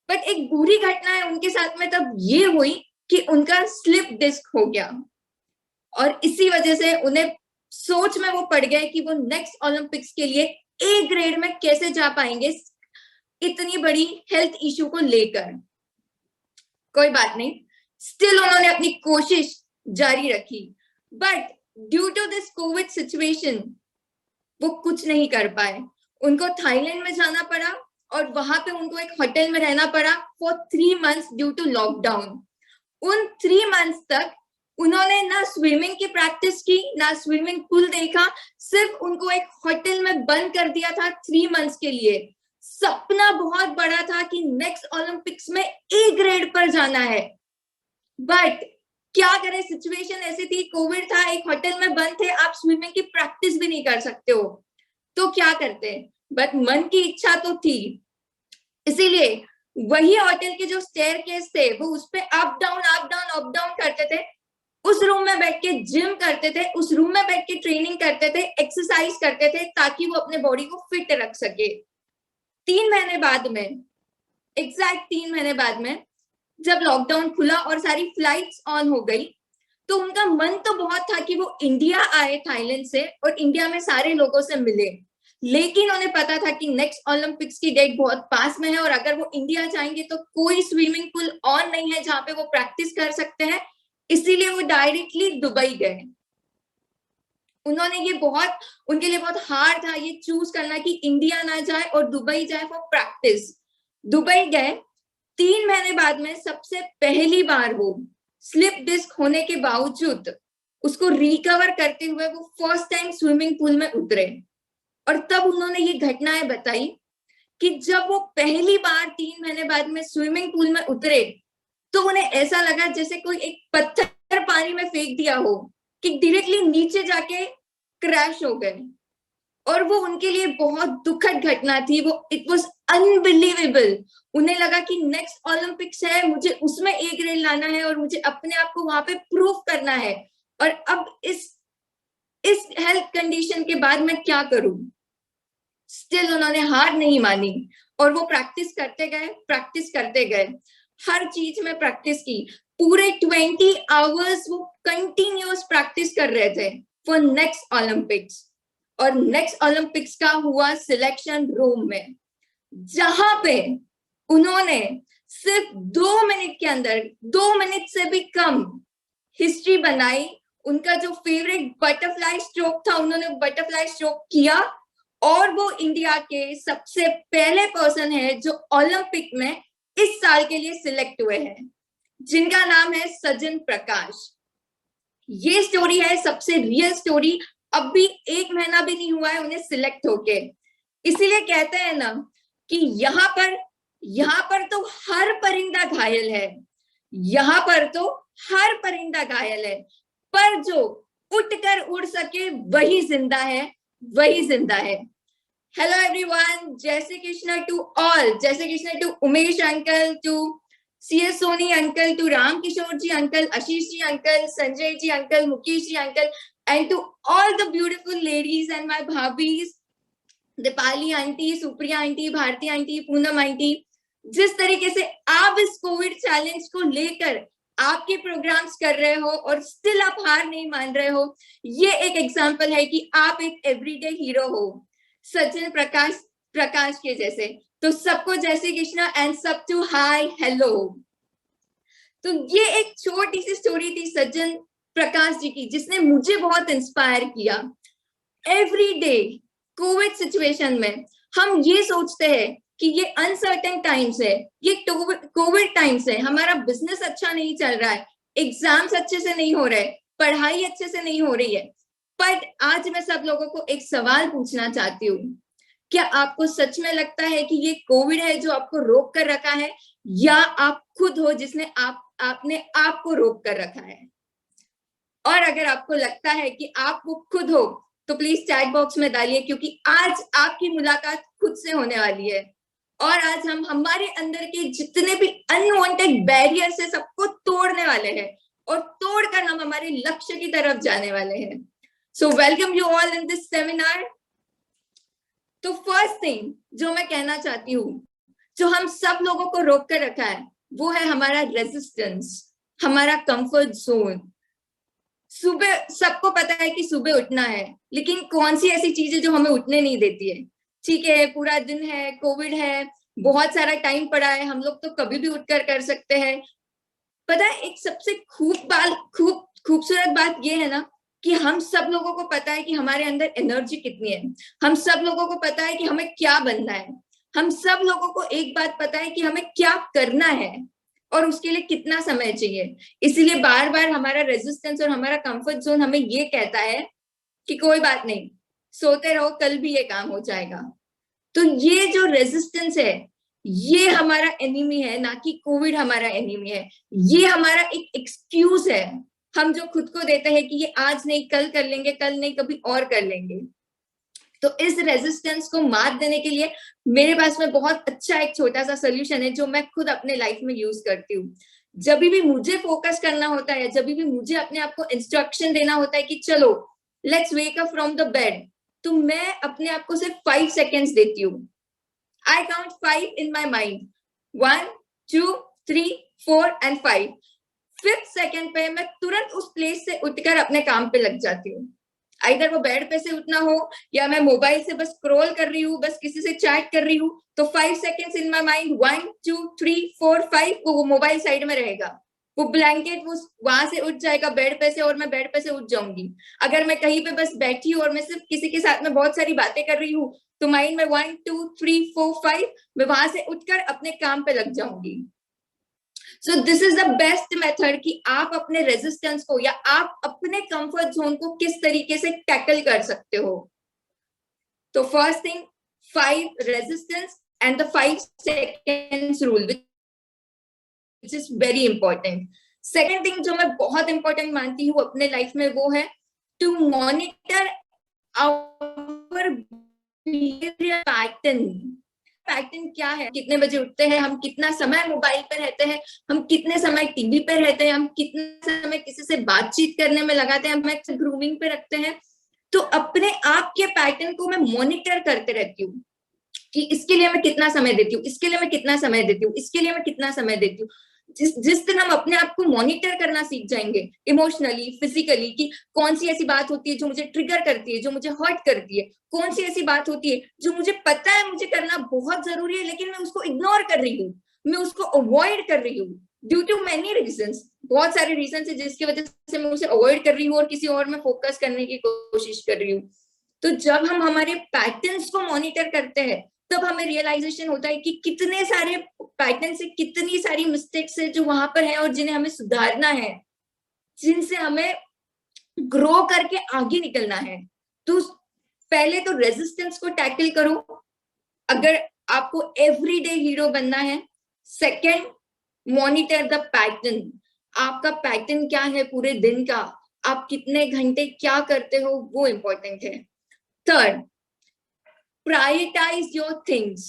बट एक बुरी घटना है उनके साथ में तब ये हुई कि उनका स्लिप डिस्क हो गया और इसी वजह से उन्हें सोच में वो पड़ गए कि वो नेक्स्ट ओलंपिक्स के लिए ए ग्रेड में कैसे जा पाएंगे इतनी बड़ी हेल्थ इश्यू को लेकर। कोई बात नहीं, स्टिल उन्होंने अपनी कोशिश जारी रखी, but due to this Covid situation वो कुछ नहीं कर पाए। उनको थाईलैंड में जाना पड़ा और वहां पे उनको एक होटल में रहना पड़ा for 3 months due to lockdown. उन 3 months तक उन्होंने ना स्विमिंग की प्रैक्टिस की, ना स्विमिंग पूल देखा, सिर्फ उनको एक होटल में बंद कर दिया था 3 months के लिए। सपना बहुत बड़ा था कि नेक्स्ट ओलंपिक्स में ए ग्रेड पर जाना है, बट क्या करें, सिचुएशन ऐसी थी, कोविड था, एक होटल में बंद थे, आप स्विमिंग की प्रैक्टिस भी नहीं कर सकते हो, तो क्या करते। बट मन की इच्छा तो थी, इसीलिए वही होटल के जो स्टेयरकेस थे वो उस पे अप डाउन करते थे, उस रूम में बैठ के जिम करते थे, उस रूम में बैठ के ट्रेनिंग करते थे, एक्सरसाइज करते थे ताकि वो अपने बॉडी को फिट रख सके। 3 महीने बाद में, एग्जैक्ट 3 महीने बाद में जब लॉकडाउन खुला और सारी फ्लाइट्स ऑन हो गई, तो उनका मन तो बहुत था कि वो इंडिया आए थाईलैंड से और इंडिया में सारे लोगों से मिले, लेकिन उन्हें पता था कि नेक्स्ट ओलंपिक्स की डेट बहुत पास में है और अगर वो इंडिया जाएंगे तो कोई स्विमिंग पूल ऑन नहीं है जहां पे वो प्रैक्टिस कर सकते हैं, इसीलिए वो डायरेक्टली दुबई गए। उन्होंने ये बहुत, उनके लिए बहुत हार्ड था ये चूज करना कि इंडिया ना जाए और दुबई जाए फॉर प्रैक्टिस। दुबई गए, 3 महीने बाद में सबसे पहली बार वो स्लिप डिस्क होने के बावजूद उसको रिकवर करते हुए वो फर्स्ट टाइम स्विमिंग पूल में उतरे। और तब उन्होंने ये घटनाएं बताई कि जब वो पहली बार 3 महीने बाद में स्विमिंग पूल में उतरे तो उन्हें ऐसा लगा जैसे कोई एक पत्थर पानी में फेंक दिया हो, कि डायरेक्टली नीचे जाके क्रैश हो गए। और वो उनके लिए बहुत दुखद घटना थी, वो इट वाज अनबिलीवेबल। उन्हें लगा कि नेक्स्ट ओलंपिक्स है, मुझे उसमें ए ग्रेड लाना है और मुझे अपने आप को वहां पे प्रूव करना है, और अब इस हेल्थ कंडीशन के बाद मैं क्या करूं। स्टिल उन्होंने हार नहीं मानी और वो प्रैक्टिस करते गए, हर चीज में प्रैक्टिस की। पूरे 20 आवर्स वो कंटिन्यूअस प्रैक्टिस कर रहे थे फॉर नेक्स्ट ओलंपिक्स। और नेक्स्ट ओलंपिक्स का हुआ सिलेक्शन रोम में, जहां पे उन्होंने सिर्फ 2 मिनट के अंदर, 2 मिनट से भी कम हिस्ट्री बनाई। उनका जो फेवरेट बटरफ्लाई स्ट्रोक था, उन्होंने बटरफ्लाई स्ट्रोक किया और वो इंडिया के सबसे पहले पर्सन है जो ओलंपिक में इस साल के लिए सिलेक्ट हुए हैं, जिनका नाम है सचिन प्रकाश। ये स्टोरी है सबसे रियल स्टोरी। अब भी 1 महीना भी नहीं हुआ है उन्हें सिलेक्ट होके। इसीलिए कहते हैं ना कि यहाँ पर तो हर परिंदा घायल है, यहाँ पर तो हर परिंदा घायल है, पर जो उठकर उड़ सके वही जिंदा है, वही जिंदा है। हेलो एवरीवन, जय श्री कृष्ण टू ऑल, जय Shri Krishna to Umesh uncle, to CS Soni uncle, to Ram Kishore ji uncle, Ashish ji uncle, Sanjay ji uncle, Mukesh ji uncle, and to all the beautiful ladies and my bhabis, Deepali aunty, Supriya aunty, Bharti aunty, Poonam aunty, जिस तरीके से आप इस कोविड चैलेंज को लेकर आपके प्रोग्राम्स कर रहे हो और स्टिल आप हार नहीं मान रहे हो, ये एक एग्जांपल है कि आप एक एवरीडे हीरो हो, सचिन प्रकाश के जैसे। तो सबको जय श्री कृष्ण एंड सब टू हाय हेलो। तो ये एक छोटी सी स्टोरी थी सचिन प्रकाश जी की, जिसने मुझे बहुत इंस्पायर किया। एवरी डे कोविड सिचुएशन में हम ये सोचते हैं कि ये अनसर्टेन टाइम्स है, ये कोविड टाइम्स है, हमारा बिजनेस अच्छा नहीं चल रहा है, एग्जाम्स अच्छे से नहीं हो रहे, पढ़ाई अच्छे से नहीं हो रही है। पर आज मैं सब लोगों को एक सवाल पूछना चाहती हूँ, क्या आपको सच में लगता है कि ये कोविड है जो आपको रोक कर रखा है, या आप खुद हो जिसने आपने आपको रोक कर रखा है? और अगर आपको लगता है कि आप वो खुद हो तो प्लीज चैट बॉक्स में डालिए, क्योंकि आज आपकी मुलाकात खुद से होने वाली है और आज हम हमारे अंदर के जितने भी अनवांटेड बैरियर्स है सबको तोड़ने वाले हैं और तोड़कर हम हमारे लक्ष्य की तरफ जाने वाले हैं। So welcome you all in this seminar. तो फर्स्ट थिंग जो मैं कहना चाहती हूँ, जो हम सब लोगों को रोक कर रखा है वो है हमारा रेजिस्टेंस, हमारा कंफर्ट जोन। सुबह सबको पता है कि सुबह उठना है, लेकिन कौन सी ऐसी चीज है जो हमें उठने नहीं देती है? ठीक है, पूरा दिन है, कोविड है, बहुत सारा टाइम पड़ा है, हम लोग तो कभी भी उठकर कर सकते हैं। पता है एक सबसे खूबसूरत बात ये है ना कि हम सब लोगों को पता है कि हमारे अंदर एनर्जी कितनी है, हम सब लोगों को पता है कि हमें क्या बनना है, हम सब लोगों को एक बात पता है कि हमें क्या करना है और उसके लिए कितना समय चाहिए। इसीलिए बार बार हमारा रेजिस्टेंस और हमारा कंफर्ट जोन हमें ये कहता है कि कोई बात नहीं, सोते रहो, कल भी ये काम हो जाएगा। तो ये जो रेजिस्टेंस है ये हमारा एनिमी है, ना कि कोविड हमारा एनिमी है। ये हमारा एक एक्सक्यूज है हम जो खुद को देते हैं कि ये आज नहीं कल कर लेंगे, कल नहीं कभी और कर लेंगे। तो इस रेजिस्टेंस को मात देने के लिए मेरे पास में बहुत अच्छा एक छोटा सा सोल्यूशन है जो मैं खुद अपने लाइफ में यूज करती हूँ। जब भी मुझे फोकस करना होता है, जब भी मुझे अपने आप को इंस्ट्रक्शन देना होता है कि चलो let's wake up from the bed, तो मैं अपने आप को सिर्फ 5 सेकेंड्स देती हूँ। I count 5 in my mind, 1 2 3 4 and 5। 5th second पे मैं तुरंत उस प्लेस से उठकर अपने काम पे लग जाती हूँ। इधर वो बेड पे से उठना हो या मैं मोबाइल से बस स्क्रॉल कर रही हूँ, बस किसी से चैट कर रही हूँ, तो 5 सेकेंड्स इन माई माइंड, 1 2 3 4 5, वो मोबाइल साइड में रहेगा, वो ब्लैंकेट वो वहां से उठ जाएगा बेड पे से और मैं बेड पे से उठ जाऊंगी। अगर मैं कहीं पे बस बैठी हूँ और मैं सिर्फ किसी के साथ में बहुत सारी बातें कर रही हूँ तो माइंड में 1 2 3 4 5 मैं वहां से उठकर अपने काम पे लग जाऊंगी। So this is the best method कि आप अपने रेजिस्टेंस को या आप अपने कंफर्ट जोन को किस तरीके से टैकल कर सकते हो। तो first thing 5 resistance and the 5 seconds rule which is very important. Second thing जो मैं बहुत इंपॉर्टेंट मानती हूँ अपने लाइफ में वो है to monitor our behaviour pattern क्या है, कितने बजे उठते हैं हम, कितना समय मोबाइल पे रहते हैं हम, कितने समय टीवी पे रहते हैं हम, कितना समय किसी से बातचीत करने में लगाते हैं, हम ग्रूमिंग पे रखते हैं। तो अपने आप के पैटर्न को मैं मॉनिटर करते रहती हूँ कि इसके लिए मैं कितना समय देती हूँ, इसके लिए मैं कितना समय देती हूँ, इसके लिए मैं कितना समय देती हूँ। जिस दिन हम अपने आप को मॉनिटर करना सीख जाएंगे इमोशनली, फिजिकली, कि कौन सी ऐसी बात होती है जो मुझे ट्रिगर करती है, जो मुझे हर्ट करती है, कौन सी ऐसी बात होती है जो मुझे पता है मुझे करना बहुत जरूरी है लेकिन मैं उसको इग्नोर कर रही हूँ, मैं उसको अवॉइड कर रही हूँ ड्यू टू मेनी रीजंस, बहुत सारे रीजन है जिसकी वजह से मैं उसे अवॉइड कर रही हूँ और किसी और में फोकस करने की कोशिश कर रही हूँ। तो जब हम हमारे पैटर्न्स को मॉनिटर करते हैं तब हमें रियलाइजेशन होता है कि कितने सारे पैटर्न से कितनी सारी मिस्टेक्स है जो वहां पर है और जिन्हें हमें सुधारना है, जिनसे हमें ग्रो करके आगे निकलना है। तो पहले तो रेजिस्टेंस को टैकल करो अगर आपको एवरीडे हीरो बनना है। सेकंड, मॉनिटर द पैटर्न, आपका पैटर्न क्या है पूरे दिन का, आप कितने घंटे क्या करते हो वो इंपॉर्टेंट है। Third, prioritise your things.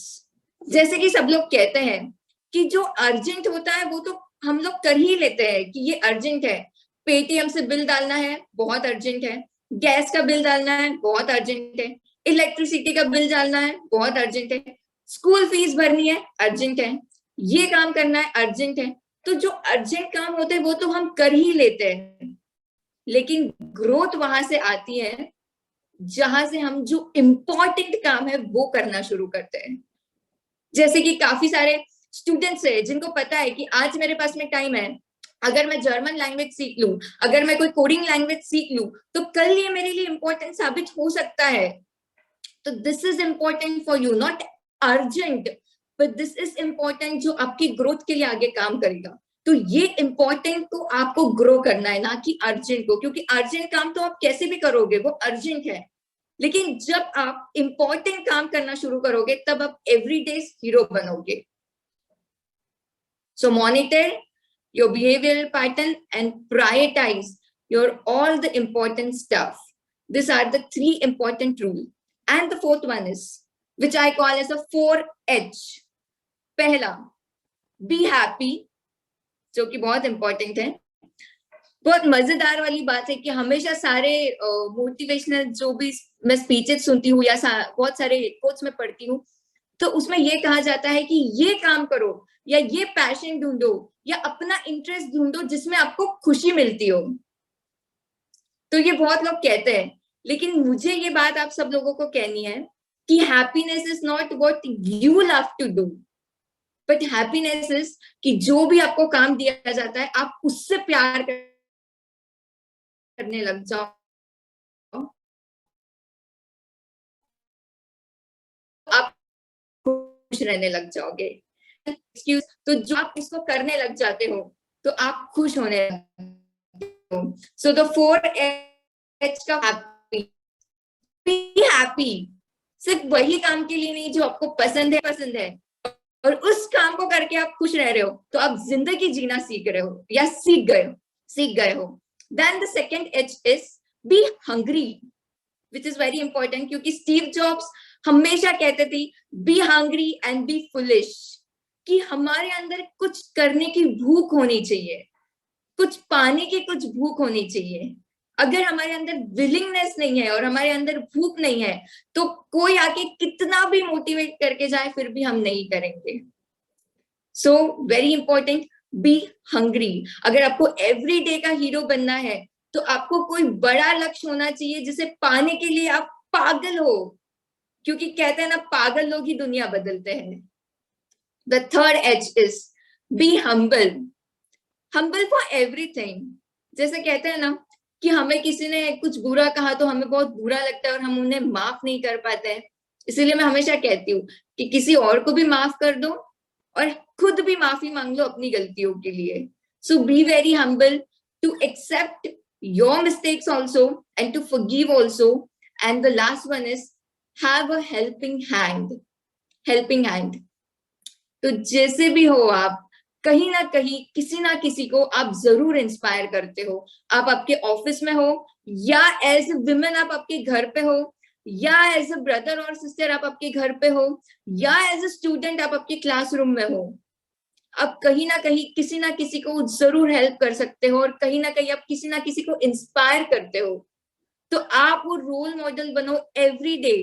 जैसे कि सब लोग कहते हैं कि जो अर्जेंट होता है वो तो हम लोग कर ही लेते हैं कि ये अर्जेंट है, पेटीएम से बिल डालना है बहुत अर्जेंट है, गैस का बिल डालना है बहुत अर्जेंट है, इलेक्ट्रिसिटी का बिल डालना है बहुत अर्जेंट है, स्कूल फीस भरनी है अर्जेंट है, ये काम करना है अर्जेंट है। तो जो अर्जेंट काम होते हैं वो तो हम कर ही लेते हैं, लेकिन ग्रोथ वहां से आती है जहां से हम जो इम्पोर्टेंट काम है वो करना शुरू करते हैं। जैसे कि काफी सारे स्टूडेंट्स है जिनको पता है कि आज मेरे पास में टाइम है, अगर मैं जर्मन लैंग्वेज सीख लूं, अगर मैं कोई कोडिंग लैंग्वेज सीख लूं, तो कल ये मेरे लिए इंपॉर्टेंट साबित हो सकता है। तो this is important for you, not urgent, but this is important जो आपकी ग्रोथ के लिए आगे काम करेगा। तो ये इंपॉर्टेंट को आपको ग्रो करना है, ना कि अर्जेंट को, क्योंकि अर्जेंट काम तो आप कैसे भी करोगे, वो अर्जेंट है। लेकिन जब आप इंपॉर्टेंट काम करना शुरू करोगे तब आप एवरीडे हीरो बनोगे। So monitor your behavioral pattern and prioritize your all the important stuff. These are the 3 important rules. And the 4th one is, which I call as a 4H. पहला, be happy, जो कि बहुत important है। बहुत मजेदार वाली बात है कि हमेशा सारे मोटिवेशनल जो भी मैं स्पीचेस सुनती हूँ या बहुत सारे कोट्स में पढ़ती हूँ, तो उसमें ये कहा जाता है कि ये काम करो या ये पैशन ढूंढो या अपना इंटरेस्ट ढूंढो जिसमें आपको खुशी मिलती हो। तो ये बहुत लोग कहते हैं, लेकिन मुझे ये बात आप सब लोगों को कहनी है कि happiness is not what you love to do, but happiness is कि जो भी आपको काम दिया जाता है आप उससे प्यार करने लग जाओ, आप खुश रहने लग जाओगे। एक्सक्यूज, तो जो आप इसको करने लग जाते हो तो आप खुश होने लगते हो। सो द 4H का हैप्पी, बी हैप्पी, सिर्फ वही काम के लिए नहीं जो आपको पसंद है, और उस काम को करके आप खुश रह रहे हो, तो आप जिंदगी जीना सीख रहे हो या सीख गए हो। Then the second H is be hungry, which is very important, क्योंकि स्टीव जॉब्स हमेशा कहते थे be hungry and be foolish, कि हमारे अंदर कुछ करने की भूख होनी चाहिए, कुछ पाने की कुछ भूख होनी चाहिए। अगर हमारे अंदर विलिंगनेस नहीं है और हमारे अंदर भूख नहीं है, तो कोई आके कितना भी मोटिवेट करके जाए फिर भी हम नहीं करेंगे। सो वेरी इंपॉर्टेंट, बी हंग्री। अगर आपको एवरीडे का हीरो बनना है तो आपको कोई बड़ा लक्ष्य होना चाहिए जिसे पाने के लिए आप पागल हो, क्योंकि कहते हैं ना, पागल लोग ही दुनिया बदलते हैं। The 3rd H is be humble. Humble for everything. जैसे कहते हैं ना कि हमें किसी ने कुछ बुरा कहा तो हमें बहुत बुरा लगता है और हम उन्हें माफ नहीं कर पाते हैं। इसीलिए मैं हमेशा कहती हूँ कि किसी और को भी माफ कर दो और खुद भी माफी मांग लो अपनी गलतियों के लिए। So be very humble to accept your mistakes also and to forgive also. And the last one is have a helping hand. Helping hand. तो जैसे भी हो आप, कहीं ना कहीं किसी ना किसी को आप जरूर इंस्पायर करते हो। आप आपके ऑफिस में हो, या एज ए विमेन आप आपके घर पे हो, या एज ए ब्रदर और सिस्टर आप आपके घर पे हो, या एज ए स्टूडेंट आप आपके क्लासरूम में हो। आप कहीं ना कहीं किसी ना किसी को जरूर हेल्प कर सकते हो और कहीं ना कहीं आप किसी ना किसी को इंस्पायर करते हो। तो आप वो रोल मॉडल बनो एवरी डे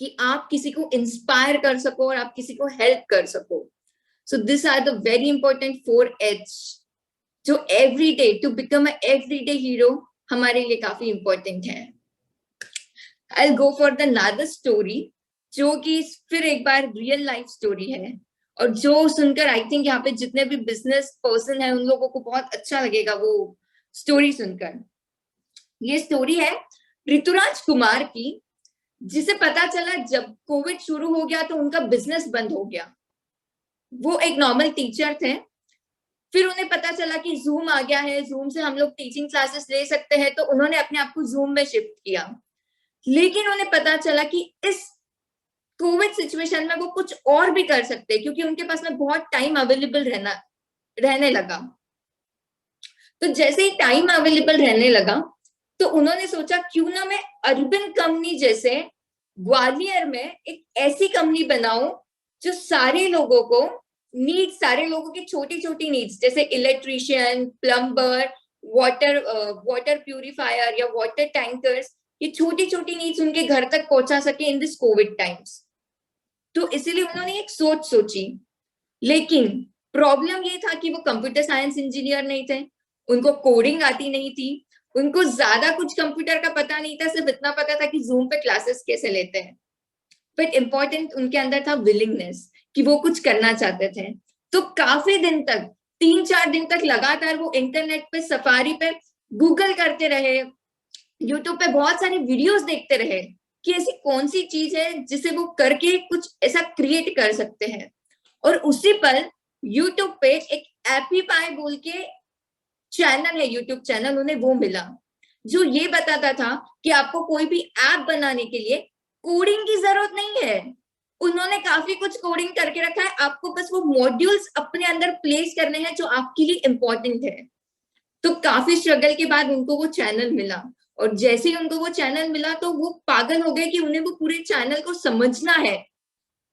कि आप किसी को इंस्पायर कर सको और आप किसी को हेल्प कर सको। So this are the very important 4H जो every day to become a everyday hero हमारे लिए काफी इंपॉर्टेंट है। I will go for the another story, जो कि फिर एक बार रियल लाइफ स्टोरी है और जो सुनकर आई थिंक यहाँ पे जितने भी बिजनेस पर्सन है उन लोगों को बहुत अच्छा लगेगा वो स्टोरी सुनकर। ये स्टोरी है ऋतुराज कुमार की, जिसे पता चला जब कोविड शुरू हो गया तो उनका बिजनेस बंद हो गया। वो एक नॉर्मल टीचर थे, फिर उन्हें पता चला कि जूम आ गया है, जूम से हम लोग टीचिंग क्लासेस ले सकते हैं, तो उन्होंने अपने आप को जूम में शिफ्ट किया। लेकिन उन्हें पता चला कि इस कोविड सिचुएशन में वो कुछ और भी कर सकते हैं, क्योंकि उनके पास में बहुत टाइम अवेलेबल रहने लगा। तो जैसे ही टाइम अवेलेबल रहने लगा तो उन्होंने सोचा क्यों ना मैं अर्बन कंपनी जैसे ग्वालियर में एक ऐसी कंपनी बनाऊं जो सारे लोगों को नीड्स, सारे लोगों की छोटी छोटी नीड्स जैसे इलेक्ट्रीशियन, प्लम्बर, वाटर प्यूरिफायर या वाटर टैंकर्स, ये छोटी छोटी नीड्स उनके घर तक पहुंचा सके इन दिस कोविड टाइम्स। तो इसीलिए उन्होंने एक सोच सोची। लेकिन प्रॉब्लम ये था कि वो कंप्यूटर साइंस इंजीनियर नहीं थे, उनको कोडिंग आती नहीं थी, उनको ज्यादा कुछ कंप्यूटर का पता नहीं था, सिर्फ इतना पता था कि जूम पे क्लासेस कैसे लेते हैं। बट इम्पोर्टेंट उनके अंदर था विलिंगनेस कि वो कुछ करना चाहते थे। तो काफी दिन तक 3-4 दिन तक लगातार वो इंटरनेट पे, सफारी पे गूगल करते रहे, यूट्यूब पे बहुत सारे वीडियोस देखते रहे कि ऐसी कौन सी चीज है जिसे वो करके कुछ ऐसा क्रिएट कर सकते हैं। और उसी पर यूट्यूब पे एक एपी पाई बोल के चैनल है, यूट्यूब चैनल, उन्हें वो मिला जो ये बताता था कि आपको कोई भी ऐप बनाने के लिए कोडिंग की जरूरत नहीं है। उन्होंने काफी कुछ कोडिंग करके रखा है, आपको बस वो मॉड्यूल्स अपने अंदर प्लेस करने हैं जो आपके लिए इंपॉर्टेंट है। तो काफी स्ट्रगल के बाद उनको वो चैनल मिला, और जैसे ही उनको वो चैनल मिला तो वो पागल हो गए कि उन्हें वो पूरे चैनल को समझना है।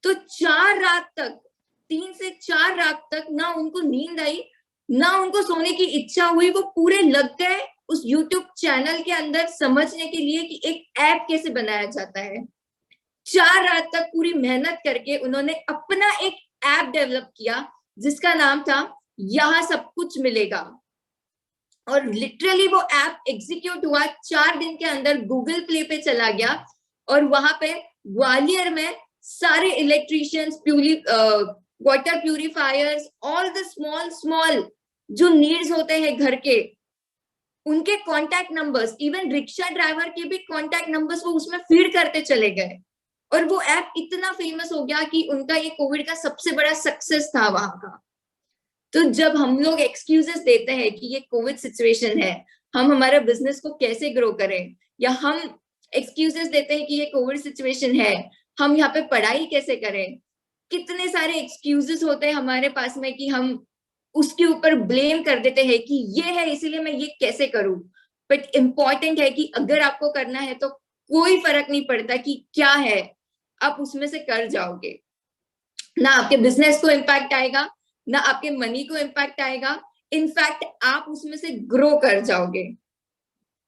तो 4 रात तक, 3 से 4 रात तक ना उनको नींद आई, ना उनको सोने की इच्छा हुई, वो पूरे लग गए उस YouTube चैनल के अंदर समझने के लिए कि एक ऐप कैसे बनाया जाता है। 4 रात तक पूरी मेहनत करके उन्होंने अपना एक ऐप डेवलप किया जिसका नाम था यहाँ सब कुछ मिलेगा। और लिटरली वो ऐप एग्जीक्यूट हुआ, 4 दिन के अंदर गूगल प्ले पे चला गया, और वहां पे ग्वालियर में सारे electricians, water purifiers, all the small जो नीड्स होते हैं घर के, उनके contact numbers, even rickshaw driver के भी कॉन्टैक्ट नंबर्स वो उसमें फीड करते चले गए। और वो ऐप इतना फेमस हो गया कि उनका ये कोविड का सबसे बड़ा सक्सेस था वहां का। तो जब हम लोग एक्सक्यूजेस देते हैं कि ये कोविड सिचुएशन है, हम हमारे बिजनेस को कैसे ग्रो करें, या हम एक्सक्यूजेस देते हैं कि ये कोविड सिचुएशन है, हम यहाँ पे पढ़ाई कैसे करें, कितने सारे एक्सक्यूजेस होते हैं हमारे पास में कि हम उसके ऊपर ब्लेम कर देते हैं कि ये है इसीलिए मैं ये कैसे करूं। बट इम्पॉर्टेंट है कि अगर आपको करना है तो कोई फर्क नहीं पड़ता कि क्या है, आप उसमें से कर जाओगे। ना आपके बिजनेस को इम्पैक्ट आएगा, ना आपके मनी को इम्पैक्ट आएगा, इनफैक्ट आप उसमें से ग्रो कर जाओगे।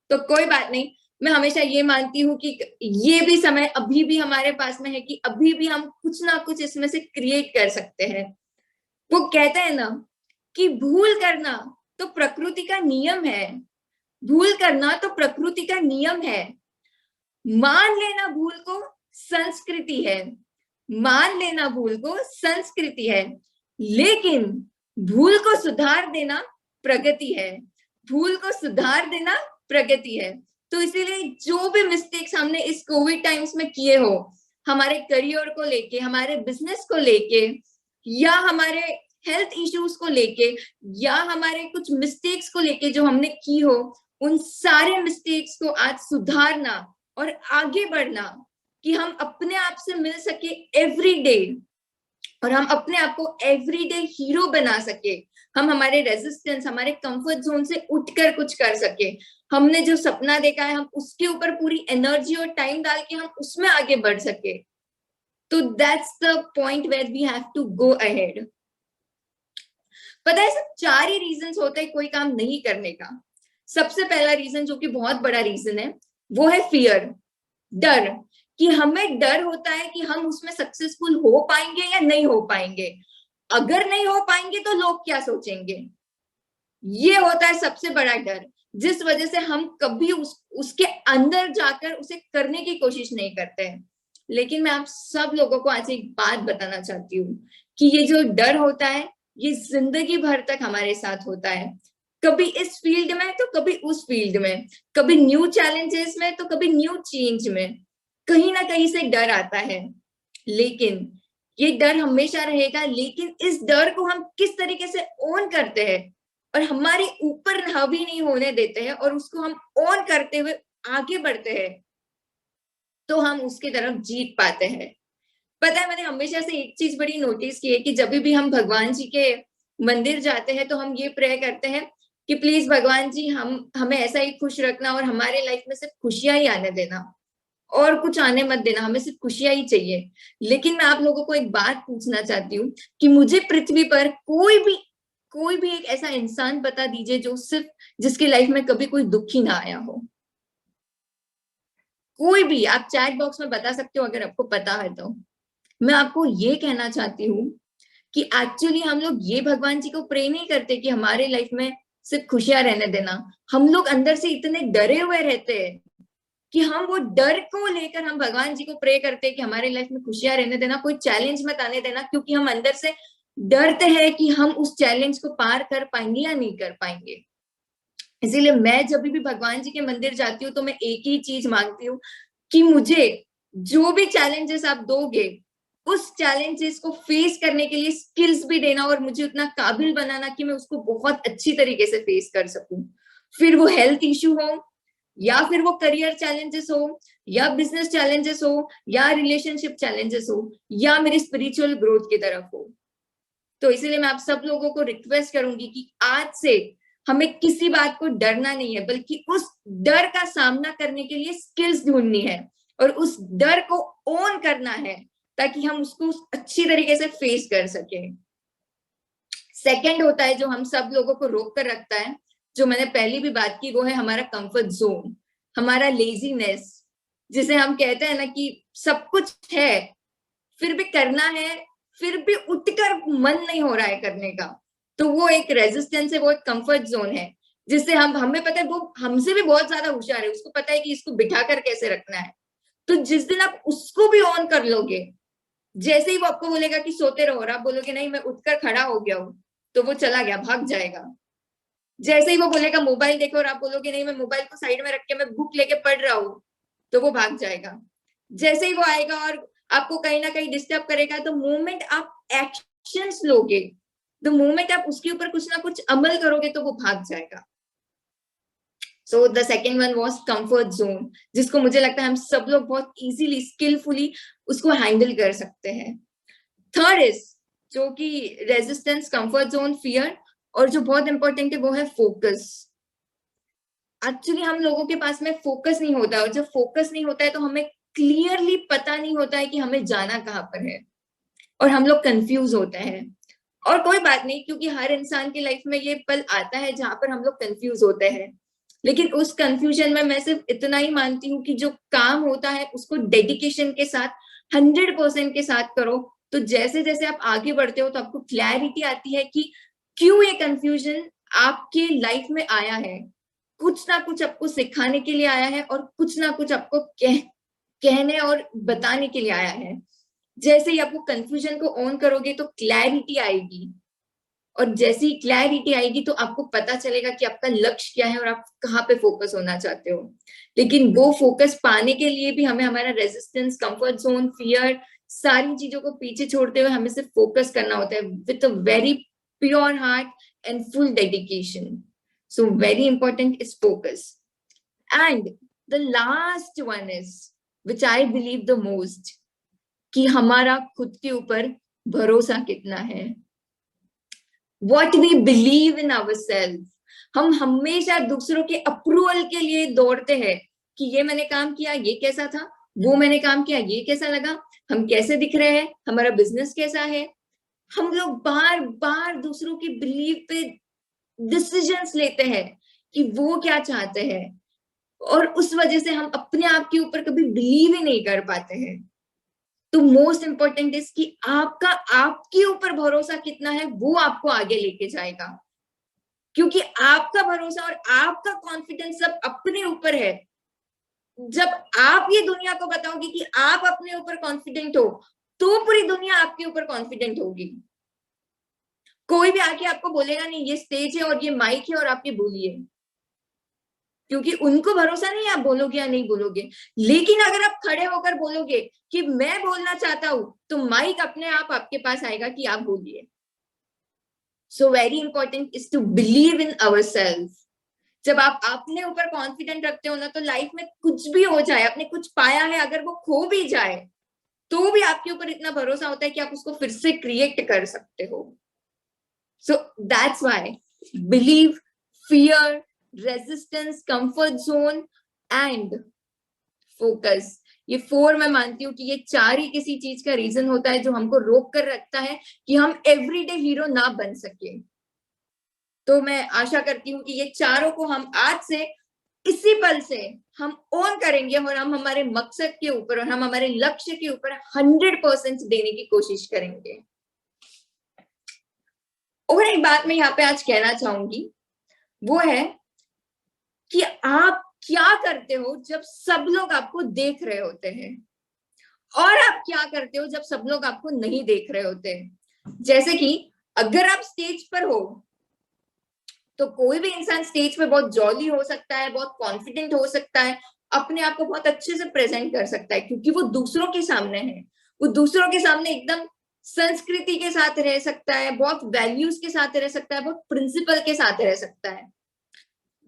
तो कोई बात नहीं, मैं हमेशा ये मानती हूँ कि ये भी समय अभी भी हमारे पास में है कि अभी भी हम कुछ ना कुछ इसमें से क्रिएट कर सकते हैं। वो कहते हैं ना कि भूल करना तो प्रकृति का नियम है, भूल करना तो प्रकृति का नियम है, मान लेना भूल को संस्कृति है, मान लेना भूल को संस्कृति है, लेकिन भूल को सुधार देना प्रगति है, भूल को सुधार देना प्रगति है। तो इसीलिए जो भी मिस्टेक्स हमने इस कोविड टाइम्स में किए हो, हमारे करियर को लेके, हमारे बिजनेस को लेके, या हमारे हेल्थ इश्यूज को लेके, या हमारे कुछ मिस्टेक्स को लेके जो हमने की हो, उन सारे मिस्टेक्स को आज सुधारना और आगे बढ़ना कि हम अपने आप से मिल सके एवरी डे, और हम अपने आप को एवरीडे हीरो बना सके, हम हमारे रेजिस्टेंस, हमारे कंफर्ट जोन से उठकर कुछ कर सके, हमने जो सपना देखा है हम उसके ऊपर पूरी एनर्जी और टाइम डाल के हम उसमें आगे बढ़ सके। तो that's the point where we have to go ahead. पता है सब 4 ही रीजंस होते हैं कोई काम नहीं करने का। सबसे पहला रीजन जो कि बहुत बड़ा रीजन है वो है फियर, डर, कि हमें डर होता है कि हम उसमें सक्सेसफुल हो पाएंगे या नहीं हो पाएंगे, अगर नहीं हो पाएंगे तो लोग क्या सोचेंगे। ये होता है सबसे बड़ा डर, जिस वजह से हम कभी उसके अंदर जाकर उसे करने की कोशिश नहीं करते हैं। लेकिन मैं आप सब लोगों को आज एक बात बताना चाहती हूँ कि ये जो डर होता है ये जिंदगी भर तक हमारे साथ होता है, कभी इस फील्ड में तो कभी उस फील्ड में, कभी न्यू चैलेंजेस में तो कभी न्यू चेंज में, कहीं ना कहीं से डर आता है। लेकिन ये डर हमेशा रहेगा, लेकिन इस डर को हम किस तरीके से ओन करते हैं और हमारे ऊपर हावी नहीं होने देते हैं और उसको हम ओन करते हुए आगे बढ़ते हैं, तो हम उसकी तरफ जीत पाते हैं। पता है, मैंने हमेशा से एक चीज बड़ी नोटिस की है कि जब भी हम भगवान जी के मंदिर जाते हैं तो हम ये प्रे करते हैं कि प्लीज भगवान जी हमें ऐसा ही खुश रखना और हमारे लाइफ में सिर्फ खुशियां ही आने देना और कुछ आने मत देना, हमें सिर्फ खुशियां ही चाहिए। लेकिन मैं आप लोगों को एक बात पूछना चाहती हूँ कि मुझे पृथ्वी पर कोई भी एक ऐसा इंसान बता दीजिए जो सिर्फ जिसकी लाइफ में कभी कोई दुख ही ना आया हो। कोई भी, आप चैट बॉक्स में बता सकते हो अगर आपको पता है तो। मैं आपको ये कहना चाहती हूँ कि एक्चुअली हम लोग ये भगवान जी को प्रे नहीं करते कि हमारे लाइफ में सिर्फ खुशियां रहने देना। हम लोग अंदर से इतने डरे हुए रहते हैं कि हम वो डर को लेकर हम भगवान जी को प्रे करते हैं कि हमारे लाइफ में खुशियां रहने देना, कोई चैलेंज मत आने देना, क्योंकि हम अंदर से डरते हैं कि हम उस चैलेंज को पार कर पाएंगे या नहीं कर पाएंगे। इसीलिए मैं जब भी भगवान जी के मंदिर जाती हूँ तो मैं एक ही चीज मांगती हूँ कि मुझे जो भी चैलेंजेस आप दोगे उस चैलेंजेस को फेस करने के लिए स्किल्स भी देना और मुझे उतना काबिल बनाना कि मैं उसको बहुत अच्छी तरीके से फेस कर सकूं। फिर वो हेल्थ इश्यू हो या फिर वो करियर चैलेंजेस हो या बिजनेस चैलेंजेस हो या रिलेशनशिप चैलेंजेस हो या मेरी स्पिरिचुअल ग्रोथ की तरफ हो। तो इसीलिए मैं आप सब लोगों को रिक्वेस्ट करूंगी कि आज से हमें किसी बात को डरना नहीं है, बल्कि उस डर का सामना करने के लिए स्किल्स ढूंढनी है और उस डर को ओन करना है ताकि हम उसको अच्छी तरीके से फेस कर सकें। सेकंड होता है जो हम सब लोगों को रोक कर रखता है, जो मैंने पहले भी बात की, वो है हमारा कंफर्ट जोन, हमारा लेजीनेस, जिसे हम कहते हैं ना कि सब कुछ है फिर भी करना है, फिर भी उठकर मन नहीं हो रहा है करने का। तो वो एक रेजिस्टेंस है, वो एक कंफर्ट जोन है जिससे हमें पता है वो हमसे भी बहुत ज्यादा होशियार है, उसको पता है कि इसको बिठा कर कैसे रखना है। तो जिस दिन आप उसको भी ऑन कर लोगे, जैसे ही वो आपको बोलेगा कि सोते रहो और आप बोलोगे नहीं मैं उठकर खड़ा हो गया हूँ, तो वो चला गया, भाग जाएगा। जैसे ही वो बोलेगा मोबाइल देखो और आप बोलोगे नहीं मैं मोबाइल को साइड में रख के मैं बुक लेके पढ़ रहा हूँ, तो वो भाग जाएगा। जैसे ही वो आएगा और आपको कहीं ना कहीं डिस्टर्ब करेगा, तो मोमेंट आप एक्शंस लोगे, द मोमेंट आप उसके ऊपर कुछ ना कुछ अमल करोगे, तो वो भाग जाएगा। So the second one was comfort zone, जिसको मुझे लगता है हम सब लोग बहुत इजीली स्किलफुली उसको हैंडल कर सकते हैं। थर्ड इज जो कि रेजिस्टेंस, कंफर्ट जोन, फियर, और जो बहुत इंपॉर्टेंट है वो है फोकस। एक्चुअली हम लोगों के पास में फोकस नहीं होता, और जब फोकस नहीं होता है तो हमें क्लियरली पता नहीं होता है कि हमें जाना कहाँ पर है, और हम लोग कंफ्यूज होते हैं। और कोई बात नहीं, क्योंकि हर इंसान की लाइफ में ये पल आता है जहां पर हम लोग कंफ्यूज होते हैं, लेकिन उस कंफ्यूजन में मैं सिर्फ इतना ही मानती हूँ कि जो काम होता है उसको डेडिकेशन के साथ 100% के साथ करो। तो जैसे जैसे आप आगे बढ़ते हो तो आपको क्लैरिटी आती है कि क्यों ये कंफ्यूजन आपके लाइफ में आया है। कुछ ना कुछ आपको सिखाने के लिए आया है और कुछ ना कुछ आपको कहने और बताने के लिए आया है। जैसे ही आपको कंफ्यूजन को ऑन करोगे तो क्लैरिटी आएगी, और जैसे ही क्लैरिटी आएगी तो आपको पता चलेगा कि आपका लक्ष्य क्या है और आप कहाँ पे फोकस होना चाहते हो। लेकिन वो फोकस पाने के लिए भी हमें हमारा रेजिस्टेंस, कंफर्ट जोन, फियर, सारी चीजों को पीछे छोड़ते हुए हमें सिर्फ फोकस करना होता है with a very pure heart and full dedication. So very important is focus. And the last one is which I believe the most, कि हमारा खुद के ऊपर भरोसा कितना है। What we believe in ourselves। हम हमेशा दूसरों के अप्रूवल के लिए दौड़ते हैं कि ये मैंने काम किया, ये कैसा था, वो मैंने काम किया, ये कैसा लगा, हम कैसे दिख रहे हैं, हमारा बिजनेस कैसा है। हम लोग बार बार दूसरों की बिलीव पे डिसीजंस लेते हैं कि वो क्या चाहते हैं, और उस वजह से हम अपने आप के ऊपर कभी बिलीव ही नहीं कर पाते हैं। तो मोस्ट इंपॉर्टेंट इज कि आपका आपके ऊपर भरोसा कितना है, वो आपको आगे लेके जाएगा। क्योंकि आपका भरोसा और आपका कॉन्फिडेंस सब अपने ऊपर है। जब आप ये दुनिया को बताओगे कि आप अपने ऊपर कॉन्फिडेंट हो, तो पूरी दुनिया आपके ऊपर कॉन्फिडेंट होगी। कोई भी आके आपको बोलेगा नहीं ये स्टेज है और ये माइक है और आप ये बोलिए, क्योंकि उनको भरोसा नहीं आप बोलोगे या नहीं बोलोगे। लेकिन अगर आप खड़े होकर बोलोगे कि मैं बोलना चाहता हूं, तो माइक अपने आप आपके पास आएगा कि आप बोलिए। So very important is to believe in ourself. जब आप अपने ऊपर कॉन्फिडेंट रखते हो ना, तो लाइफ में कुछ भी हो जाए, आपने कुछ पाया है, अगर वो खो भी जाए तो भी आपके ऊपर इतना भरोसा होता है कि आप उसको फिर से क्रिएट कर सकते हो। So that's why believe, fear, resistance, comfort zone and focus, ये 4 मैं मानती हूँ कि ये 4 ही किसी चीज का रीजन होता है जो हमको रोक कर रखता है कि हम एवरीडे हीरो ना बन सके। तो मैं आशा करती हूँ कि ये चारों को हम आज से, इसी पल से हम ऑन करेंगे और हम हमारे मकसद के ऊपर और हम हमारे लक्ष्य के ऊपर 100% देने की कोशिश करेंगे। और एक बात मैं यहाँ पे आज कहना चाहूंगी, वो है कि आप क्या करते हो जब सब लोग आपको देख रहे होते हैं, और आप क्या करते हो जब सब लोग आपको नहीं देख रहे होते हैं। जैसे कि अगर आप स्टेज पर हो तो कोई भी इंसान स्टेज पे बहुत जॉली हो सकता है, बहुत कॉन्फिडेंट हो सकता है, अपने आप को बहुत अच्छे से प्रेजेंट कर सकता है, क्योंकि वो दूसरों के सामने है, वो दूसरों के सामने एकदम संस्कृति के साथ रह सकता है, बहुत वैल्यूज के साथ रह सकता है, बहुत प्रिंसिपल के साथ रह सकता है।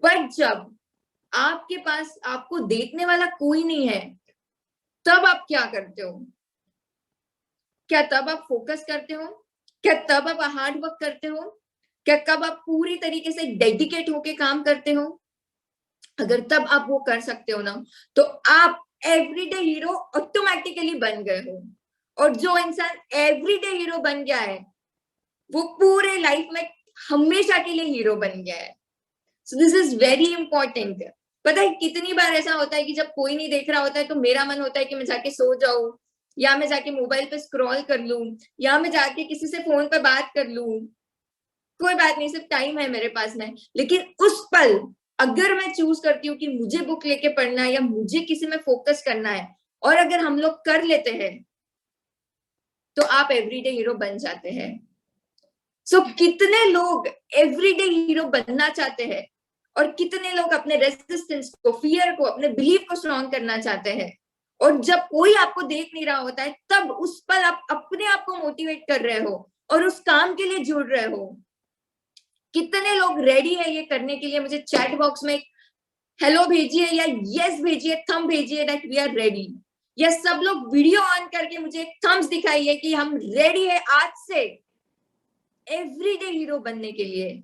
बट जब आपके पास आपको देखने वाला कोई नहीं है, तब आप क्या करते हो? क्या तब आप फोकस करते हो? क्या तब आप हार्ड वर्क करते हो? क्या कब आप पूरी तरीके से डेडिकेट होके काम करते हो? अगर तब आप वो कर सकते हो ना, तो आप एवरीडे हीरो ऑटोमेटिकली बन गए हो। और जो इंसान एवरीडे हीरो बन गया है, वो पूरे लाइफ में हमेशा के लिए हीरो बन गया है। So this is very important. पता है कितनी बार ऐसा होता है कि जब कोई नहीं देख रहा होता है तो मेरा मन होता है कि मैं जाके सो जाऊं, या मैं जाके मोबाइल पे स्क्रॉल कर लूं, या मैं जाके किसी से फोन पे बात कर लूं। कोई बात नहीं, सिर्फ टाइम है मेरे पास में। लेकिन उस पल अगर मैं चूज करती हूँ कि मुझे बुक लेके पढ़ना है या मुझे किसी में फोकस करना है, और अगर हम लोग कर लेते हैं, तो आप एवरीडे हीरो बन जाते हैं। सो कितने लोग एवरीडे हीरो बनना चाहते हैं, और कितने लोग अपने रेजिस्टेंस को, फियर को, अपने बिलीफ को स्ट्रॉन्ग करना चाहते हैं। और जब कोई आपको देख नहीं रहा होता है, तब उस पल आप अपने आप को मोटिवेट कर रहे हो और उस काम के लिए जुड़ रहे हो। कितने लोग रेडी है ये करने के लिए? मुझे चैट बॉक्स में हेलो भेजिए या यस भेजिए, थंब भेजिए दैट वी आर रेडी। या सब लोग वीडियो ऑन करके मुझे एक थम्स दिखाइए कि हम रेडी है आज से एवरीडे हीरो बनने के लिए।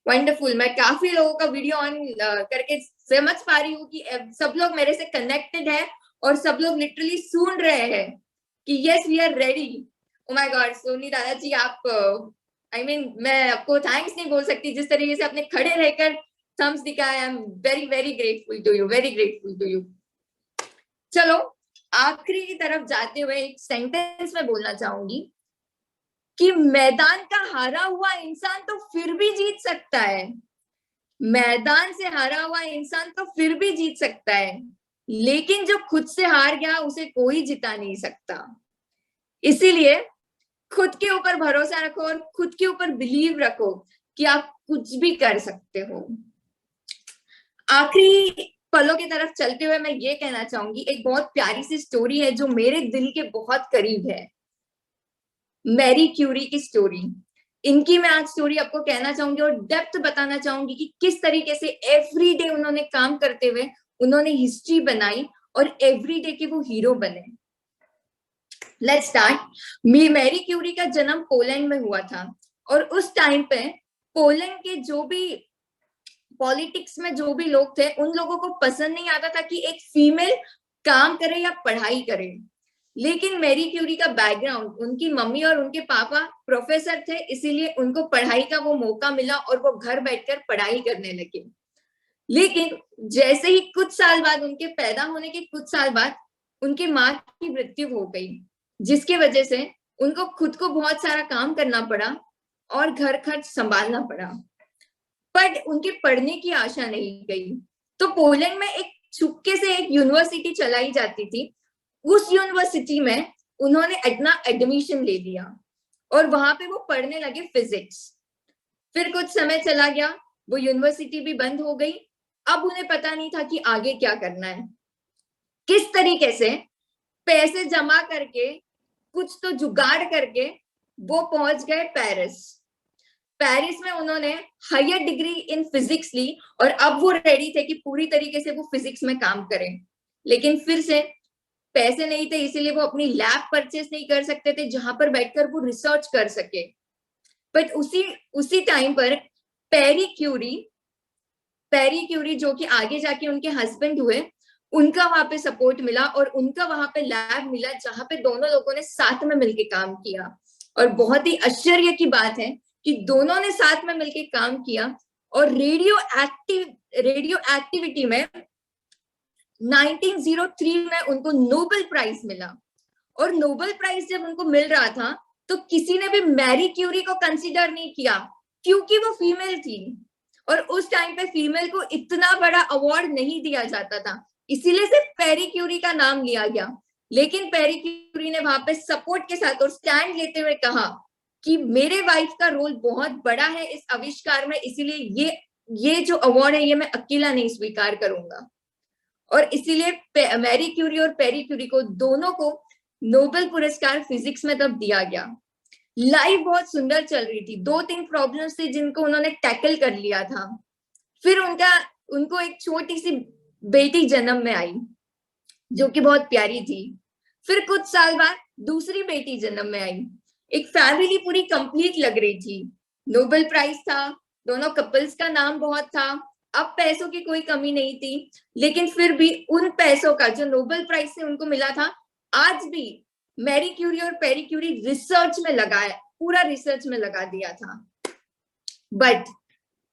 वंडरफुल। मैं काफी लोगों का वीडियो ऑन करके समझ पा रही हूँ कि सब लोग मेरे से कनेक्टेड है और सब लोग लिटरली सुन रहे हैं कि yes we are ready. Oh my god Soni दादाजी, आप मैं आपको थैंक्स नहीं बोल सकती, जिस तरीके से आपने खड़े रहकर थम्स दिखाया। I am very very grateful to you, very grateful to you. चलो आखिरी की तरफ जाते हुए एक सेंटेंस में बोलना चाहूंगी कि मैदान का हारा हुआ इंसान तो फिर भी जीत सकता है। मैदान से हारा हुआ इंसान तो फिर भी जीत सकता है, लेकिन जो खुद से हार गया उसे कोई जिता नहीं सकता। इसीलिए खुद के ऊपर भरोसा रखो और खुद के ऊपर बिलीव रखो कि आप कुछ भी कर सकते हो। आखिरी पलों की तरफ चलते हुए मैं ये कहना चाहूंगी, एक बहुत प्यारी सी स्टोरी है जो मेरे दिल के बहुत करीब है, मैरी क्यूरी की स्टोरी। इनकी मैं आज स्टोरी आपको कहना चाहूंगी और डेप्थ बताना चाहूंगी कि किस तरीके से एवरीडे उन्होंने काम करते हुए उन्होंने हिस्ट्री बनाई और एवरीडे के वो हीरो बने। Let's start. मैरी क्यूरी का जन्म पोलैंड में हुआ था और उस टाइम पे पोलैंड के जो भी पॉलिटिक्स में जो भी लोग थे, उन लोगों को पसंद नहीं आता था कि एक फीमेल काम करे या पढ़ाई करे। लेकिन मैरी क्यूरी का बैकग्राउंड, उनकी मम्मी और उनके पापा प्रोफेसर थे, इसीलिए उनको पढ़ाई का वो मौका मिला और वो घर बैठकर पढ़ाई करने लगे। लेकिन जैसे ही कुछ साल बाद, उनके पैदा होने के कुछ साल बाद, उनकी माँ की मृत्यु हो गई, जिसकी वजह से उनको खुद को बहुत सारा काम करना पड़ा और घर खर्च संभालना पड़ा। पर उनके पढ़ने की आशा नहीं गई। तो पोलैंड में एक छुपके से एक यूनिवर्सिटी चलाई जाती थी। उस यूनिवर्सिटी में उन्होंने अपना एडमिशन ले लिया और वहां पे वो पढ़ने लगे फिजिक्स। फिर कुछ समय चला गया, वो यूनिवर्सिटी भी बंद हो गई। अब उन्हें पता नहीं था कि आगे क्या करना है। किस तरीके से पैसे जमा करके, कुछ तो जुगाड़ करके वो पहुंच गए पेरिस। पेरिस में उन्होंने हायर डिग्री इन फिजिक्स ली और अब वो रेडी थे कि पूरी तरीके से वो फिजिक्स में काम करें। लेकिन फिर से पैसे नहीं थे, इसीलिए वो अपनी लैब परचेस नहीं कर सकते थे जहां पर बैठकर वो रिसर्च कर सके। बट उसी टाइम पर पेरी क्यूरी जो कि आगे जाके उनके हस्बैंड हुए, उनका वहां पे सपोर्ट मिला और उनका वहां पे लैब मिला जहां पे दोनों लोगों ने साथ में मिलकर काम किया। और बहुत ही आश्चर्य की बात है कि दोनों ने साथ में मिलकर काम किया और रेडियो एक्टिविटी में 1903 में उनको नोबेल प्राइज मिला। और नोबेल प्राइज जब उनको मिल रहा था तो किसी ने भी मैरी क्यूरी को कंसीडर नहीं किया, क्योंकि वो फीमेल थी और उस टाइम पे फीमेल को इतना बड़ा अवार्ड नहीं दिया जाता था, इसीलिए सिर्फ मैरी क्यूरी का नाम लिया गया। लेकिन पेरी क्यूरी ने वहां पे सपोर्ट के साथ और स्टैंड लेते हुए कहा कि मेरे वाइफ का रोल बहुत बड़ा है इस आविष्कार में, इसीलिए ये जो अवार्ड है ये मैं अकेला नहीं स्वीकार करूंगा। और इसीलिए मैरी क्यूरी और पेरी क्यूरी को दोनों को नोबेल पुरस्कार फिजिक्स में तब दिया गया। लाइफ बहुत सुंदर चल रही थी, 2-3 प्रॉब्लम्स थी जिनको उन्होंने टैकल कर लिया था। फिर उनको एक छोटी सी बेटी जन्म में आई जो कि बहुत प्यारी थी। फिर कुछ साल बाद दूसरी बेटी जन्म में आई। एक फैमिली पूरी कंप्लीट लग रही थी। नोबेल प्राइज था, दोनों कपल्स का नाम बहुत था, अब पैसों की कोई कमी नहीं थी, लेकिन फिर भी उन पैसों का जो नोबेल प्राइज से उनको मिला था, आज भी मैरी क्यूरी और पेरी क्यूरी रिसर्च में लगाया, पूरा रिसर्च में लगा दिया था। बट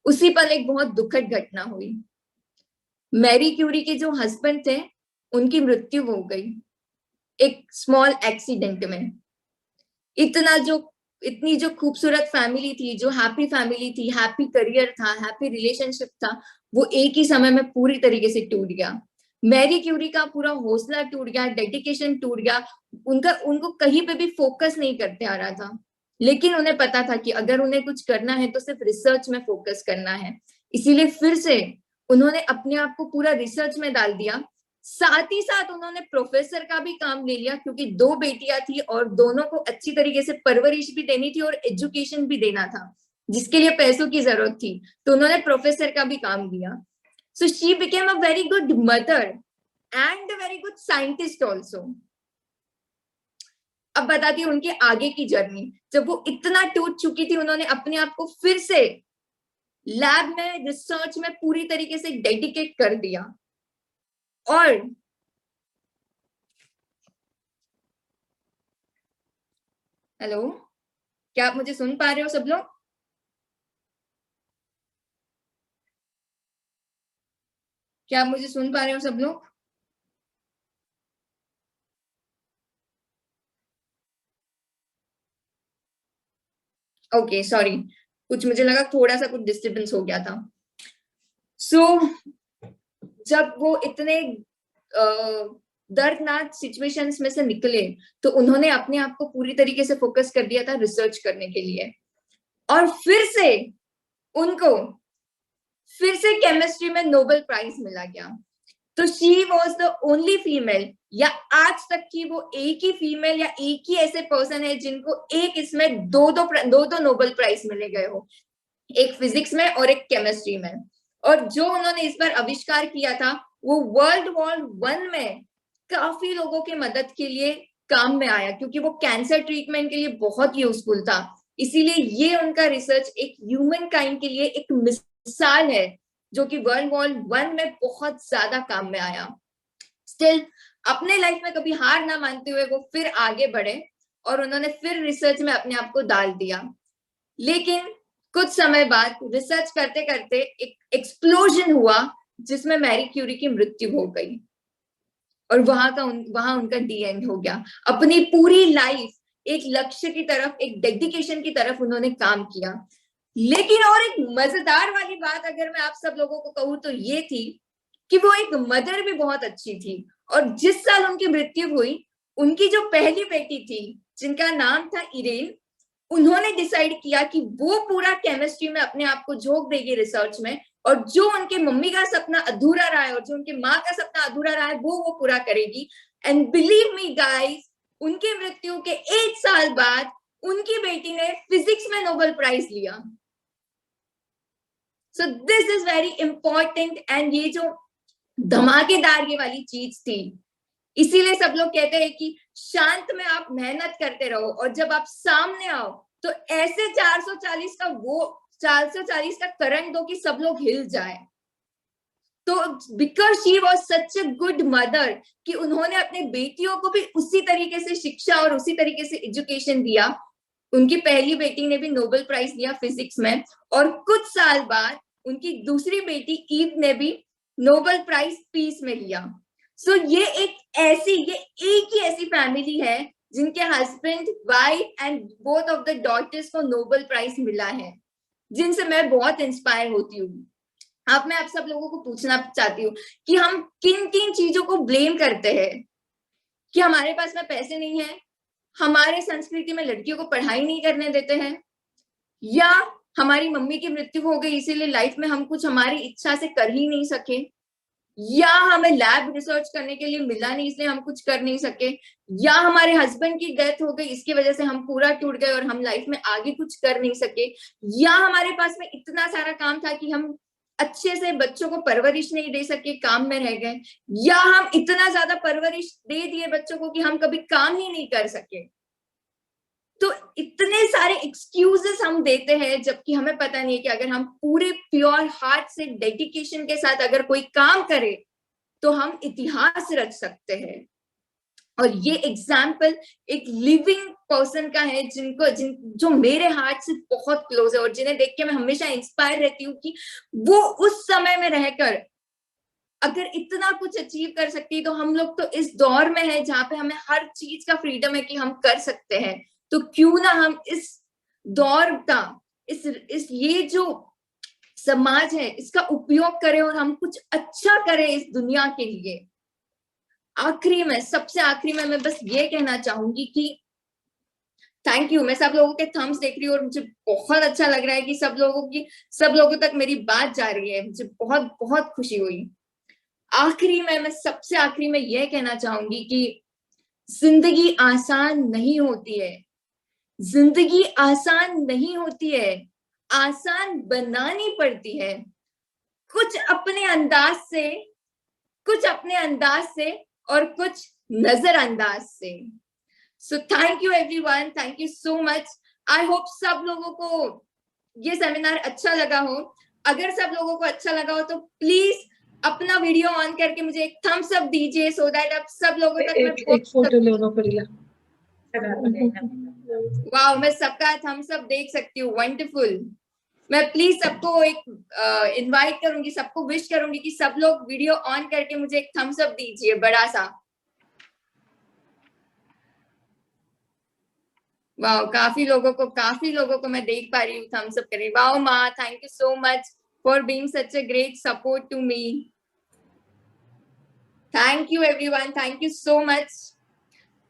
उसी पल एक बहुत दुखद घटना हुई। मैरी क्यूरी के जो हस्बैंड थे उनकी मृत्यु हो गई एक स्मॉल एक्सीडेंट में। इतनी जो खूबसूरत फैमिली थी, जो हैप्पी फैमिली थी, हैप्पी करियर था, हैप्पी रिलेशनशिप था, वो एक ही समय में पूरी तरीके से टूट गया। मैरी क्यूरी का पूरा हौसला टूट गया, डेडिकेशन टूट गया, उनको कहीं पे भी फोकस नहीं करते आ रहा था। लेकिन उन्हें पता था कि अगर उन्हें कुछ करना है तो सिर्फ रिसर्च में फोकस करना है। इसीलिए फिर से उन्होंने अपने आप को पूरा रिसर्च में डाल दिया। साथ ही साथ उन्होंने प्रोफेसर का भी काम ले लिया, क्योंकि 2 बेटियां थी और दोनों को अच्छी तरीके से परवरिश भी देनी थी और एजुकेशन भी देना था, जिसके लिए पैसों की जरूरत थी। तो उन्होंने प्रोफेसर का भी काम लिया। So she became a very good mother and a very good scientist also. अब बताती हूँ उनके आगे की जर्नी। जब वो इतना टूट चुकी थी, उन्होंने अपने आप को फिर से लैब में, रिसर्च में पूरी तरीके से डेडिकेट कर दिया। और हेलो, क्या आप मुझे सुन पा रहे हो सब लोग? क्या आप मुझे सुन पा रहे हो सब लोग? ओके, सॉरी, कुछ मुझे लगा थोड़ा सा कुछ डिस्टर्बेंस हो गया था। सो जब वो इतने दर्दनाक सिचुएशंस में से निकले तो उन्होंने अपने आप को पूरी तरीके से फोकस कर दिया था रिसर्च करने के लिए। और फिर से उनको फिर से केमिस्ट्री में नोबेल प्राइज मिला गया। तो she was the only female, या आज तक की वो एक ही फीमेल या एक ही ऐसे पर्सन है जिनको एक इसमें दो नोबेल प्राइज मिले गए हो, एक फिजिक्स में और एक केमिस्ट्री में। और जो उन्होंने इस बार आविष्कार किया था वो वर्ल्ड वॉर 1 में काफी लोगों के मदद के लिए काम में आया, क्योंकि वो कैंसर ट्रीटमेंट के लिए बहुत यूजफुल था। इसीलिए ये उनका रिसर्च एक ह्यूमन काइंड के लिए एक मिसाल है, जो कि वर्ल्ड वॉर 1 में बहुत ज्यादा काम में आया। स्टिल अपने लाइफ में कभी हार ना मानते हुए वो फिर आगे बढ़े और उन्होंने फिर रिसर्च में अपने आप को डाल दिया। लेकिन कुछ समय बाद रिसर्च करते करते एक एक्सप्लोजन हुआ जिसमें मैरी क्यूरी की मृत्यु हो गई और वहां उनका डी एंड हो गया। अपनी पूरी लाइफ एक लक्ष्य की तरफ, एक डेडिकेशन की तरफ उन्होंने काम किया। लेकिन और एक मजेदार वाली बात अगर मैं आप सब लोगों को कहूँ तो ये थी कि वो एक मदर भी बहुत अच्छी थी। और जिस साल उनकी मृत्यु हुई, उनकी जो पहली बेटी थी जिनका नाम था इरेन, उन्होंने डिसाइड किया कि वो पूरा केमिस्ट्री में अपने आप को झोंक देगी रिसर्च में, और जो उनके मम्मी का सपना अधूरा रहा है और जो उनके माँ का सपना अधूरा रहा है वो पूरा करेगी। एंड बिलीव मी गाइस, उनकी मृत्यु के 1 साल बाद उनकी बेटी ने फिजिक्स में नोबेल प्राइज लिया। So this is very important. And ये जो धमाकेदार ये वाली चीज थी, इसीलिए सब लोग कहते हैं कि शांत में आप मेहनत करते रहो और जब आप सामने आओ तो ऐसे 440 का करंट दो कि सब लोग हिल जाए। तो because she was such a good mother कि उन्होंने अपने बेटियों को भी उसी तरीके से शिक्षा और उसी तरीके से एजुकेशन दिया। उनकी पहली बेटी ने भी नोबेल प्राइज लिया फिजिक्स में, और कुछ साल बाद उनकी दूसरी बेटी ईव ने भी नोबेल प्राइज पीस में लिया। सो ये एक ही ऐसी फैमिली है जिनके husband, wife and both of the daughters को नोबेल प्राइज मिला है, जिनसे मैं बहुत इंस्पायर होती हूँ। अब मैं आप सब लोगों को पूछना चाहती हूँ कि हम किन किन चीजों को ब्लेम करते हैं। कि हमारे पास में पैसे नहीं है, हमारे संस्कृति में लड़कियों को पढ़ाई नहीं करने देते हैं, या हमारी मम्मी की मृत्यु हो गई इसीलिए लाइफ में हम कुछ हमारी इच्छा से कर ही नहीं सके, या हमें लैब रिसर्च करने के लिए मिला नहीं इसलिए हम कुछ कर नहीं सके, या हमारे हस्बैंड की डेथ हो गई इसकी वजह से हम पूरा टूट गए और हम लाइफ में आगे कुछ कर नहीं सके, या हमारे पास में इतना सारा काम था कि हम अच्छे से बच्चों को परवरिश नहीं दे सके, काम में रह गए, या हम इतना ज्यादा परवरिश दे दिए बच्चों को कि हम कभी काम ही नहीं कर सके। तो इतने सारे एक्सक्यूजेस हम देते हैं, जबकि हमें पता नहीं है कि अगर हम पूरे प्योर हार्ट से डेडिकेशन के साथ अगर कोई काम करे तो हम इतिहास रच सकते हैं। और ये एग्जाम्पल एक लिविंग पर्सन का है जो मेरे हार्ट से बहुत क्लोज है और जिन्हें देख के मैं हमेशा इंस्पायर रहती हूँ कि वो उस समय में रहकर अगर इतना कुछ अचीव कर सकती, तो हम लोग तो इस दौर में है जहाँ पे हमें हर चीज का फ्रीडम है कि हम कर सकते हैं, तो क्यों ना हम इस दौर का इस ये जो समाज है इसका उपयोग करें और हम कुछ अच्छा करें इस दुनिया के लिए। सबसे आखिरी में मैं बस ये कहना चाहूंगी कि थैंक यू। मैं सब लोगों के थम्स देख रही हूँ और मुझे बहुत अच्छा लग रहा है कि सब लोगों तक मेरी बात जा रही है, मुझे बहुत बहुत खुशी हुई। मैं सबसे आखिरी में यह कहना चाहूंगी कि जिंदगी आसान नहीं होती है, जिंदगी आसान नहीं होती है, आसान बनानी पड़ती है, कुछ अपने अंदाज से और कुछ नजरअंदाज से। So thank you everyone, thank you so much. I hope सब लोगों को ये सेमिनार अच्छा लगा हो। अगर सब लोगों को अच्छा लगा हो तो प्लीज अपना वीडियो ऑन करके मुझे एक थम्स अप दीजिए, सो दैट आप सब लोगों तक एक फोटो लेना पड़ेगा। वाओ, मैं सबका थम्स अप देख सकती हूँ, वंडरफुल। मैं प्लीज सबको एक इनवाइट करूंगी, सबको विश करूंगी कि सब लोग वीडियो ऑन करके मुझे एक थम्स अप दीजिए बड़ा सा। वाओ, काफी लोगों को मैं देख पा रही हूँ थम्स अप कर रही। वाओ माँ, thank you so much for being such a great support to me. Thank you everyone, thank you so much.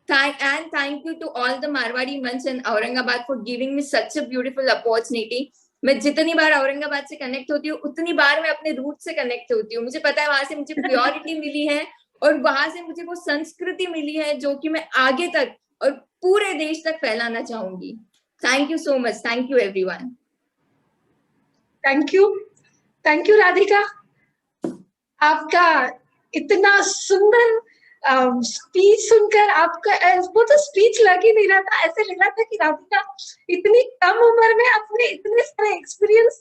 And thank you to all the Marwari Manch in Aurangabad for giving me such a beautiful opportunity. मैं जितनी बार औरंगाबाद से connect होती हूँ उतनी बार मैं अपने root से connect होती हूँ। मुझे पता है वहां से मुझे प्योरिटी मिली है और वहां से मुझे वो संस्कृति मिली है जो कि मैं आगे तक और पूरे देश तक फैलाना चाहूंगी। Thank you so much, thank you everyone. Thank you Radhika. आपका इतना सुंदर स्पीच सुनकर आपका वो तो स्पीच लग ही नहीं रहा था, ऐसे लग रहा था कि राधिका इतनी कम उम्र में अपने इतने सारे एक्सपीरियंस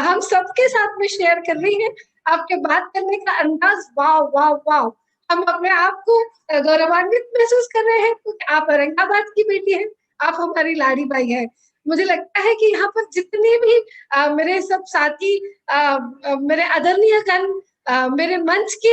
हम सबके साथ में शेयर कर रही है। आपके बात करने का अंदाज, वाह वाह वाह। हम अपने आप को गौरवान्वित महसूस कर रहे हैं क्योंकि आप औरंगाबाद की बेटी हैं, आप हमारी लाड़ी बाई है। मुझे लगता है कि यहाँ पर जितने भी मेरे सब साथी, मेरे आदरणीय गण, मेरे मंच के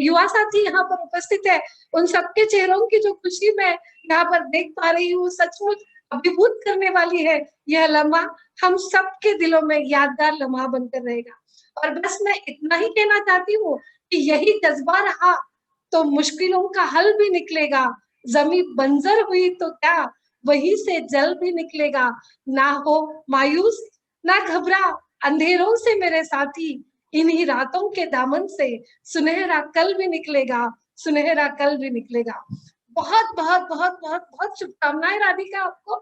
युवा साथी यहाँ पर उपस्थित है, उन सबके चेहरों की जो खुशी मैं यहाँ पर देख पा रही हूँ सचमुच अभिभूत करने वाली है। यह लम्हा हम सबके दिलों में यादगार लम्हा बनकर रहेगा। और बस मैं इतना ही कहना चाहती हूँ कि यही जज्बा रहा तो मुश्किलों का हल भी निकलेगा। जमीन बंजर हुई तो क्या, वहीं से जल भी निकलेगा। ना हो मायूस, ना घबरा, अंधेरों से मेरे साथी, इन्हीं रातों के दामन से सुनहरा कल भी निकलेगा, सुनहरा कल भी निकलेगा। बहुत बहुत बहुत बहुत बहुत शुभकामनाएं राधिका आपको।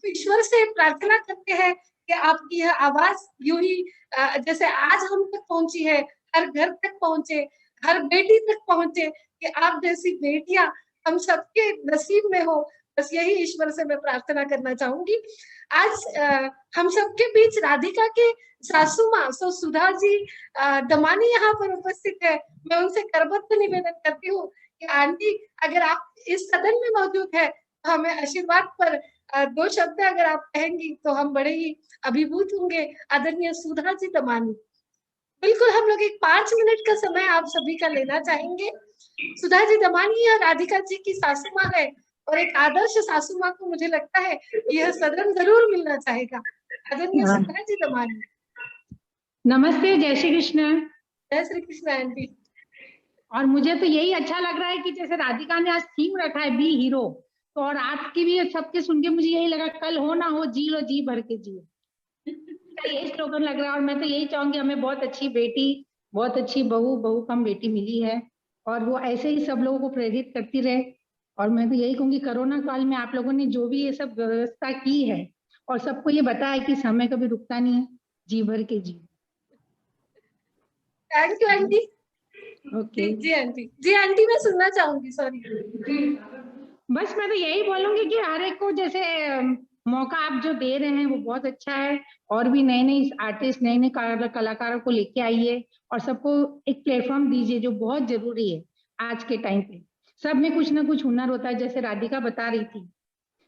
ईश्वर से प्रार्थना करते हैं कि आपकी यह आवाज यूं ही जैसे आज हम तक पहुंची है, हर घर तक पहुंचे, हर बेटी तक पहुंचे, कि आप जैसी बेटियां हम सबके नसीब में हो। बस यही ईश्वर से मैं प्रार्थना करना चाहूंगी। आज हम सबके बीच राधिका के सासू माँ सो सुधा जी दमानी यहाँ पर उपस्थित है। मैं उनसे करबद्ध निवेदन करती हूँ कि आंटी अगर आप इस सदन में मौजूद है तो हमें आशीर्वाद पर दो शब्द अगर आप कहेंगी तो हम बड़े ही अभिभूत होंगे। आदरणीय सुधा जी दमानी, बिल्कुल हम लोग एक 5 मिनट का समय आप सभी का लेना चाहेंगे। सुधा जी दमानी या राधिका जी की सासू माँ है और एक आदर्श सासू माँ को मुझे लगता है यह सदन जरूर मिलना चाहेगा। आदरणीय सुधा जी दमानी। नमस्ते, जय श्री कृष्ण। जय श्री कृष्ण आंटी। और मुझे तो यही अच्छा लग रहा है कि जैसे राधिका ने आज थीम रखा है बी हीरो, तो और आज की भी सबके सुन के मुझे यही लगा, कल हो ना हो जी लो जी भर के जियो, यही स्लोगन लग रहा है। और मैं तो यही चाहूंगी हमें बहुत अच्छी बेटी, बहुत अच्छी बहू कम बेटी मिली है, और वो ऐसे ही सब लोगों को प्रेरित करती रहे। और मैं तो यही कहूंगी कोरोना काल में आप लोगों ने जो भी ये सब व्यवस्था की है और सबको ये बताया कि समय कभी रुकता नहीं है, जी भर के जी। Thank you aunty. ओके जी आंटी मैं सुनना चाहूंगी, सॉरी। बस मैं तो यही बोलूंगी कि हर एक को जैसे मौका आप जो दे रहे हैं वो बहुत अच्छा है, और भी नए नए आर्टिस्ट, नए नए कलाकारों को लेके आइए और सबको एक प्लेटफॉर्म दीजिए, जो बहुत जरूरी है आज के टाइम पे। सब में कुछ ना कुछ हुनर होता है, जैसे राधिका बता रही थी,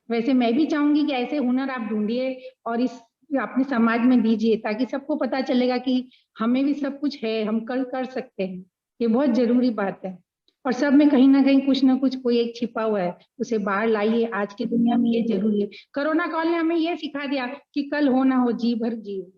वैसे मैं भी चाहूंगी कि ऐसे हुनर आप ढूंढिए और इस अपने समाज में दीजिए, ताकि सबको पता चलेगा कि हमें भी सब कुछ है, हम कल कर सकते हैं। ये बहुत जरूरी बात है, और सब में कहीं ना कहीं कुछ ना कुछ कोई एक छिपा हुआ है, उसे बाहर लाइए। आज की दुनिया में ये जरूरी है। कोरोना काल ने हमें ये सिखा दिया कि कल हो ना हो जी भर जियो,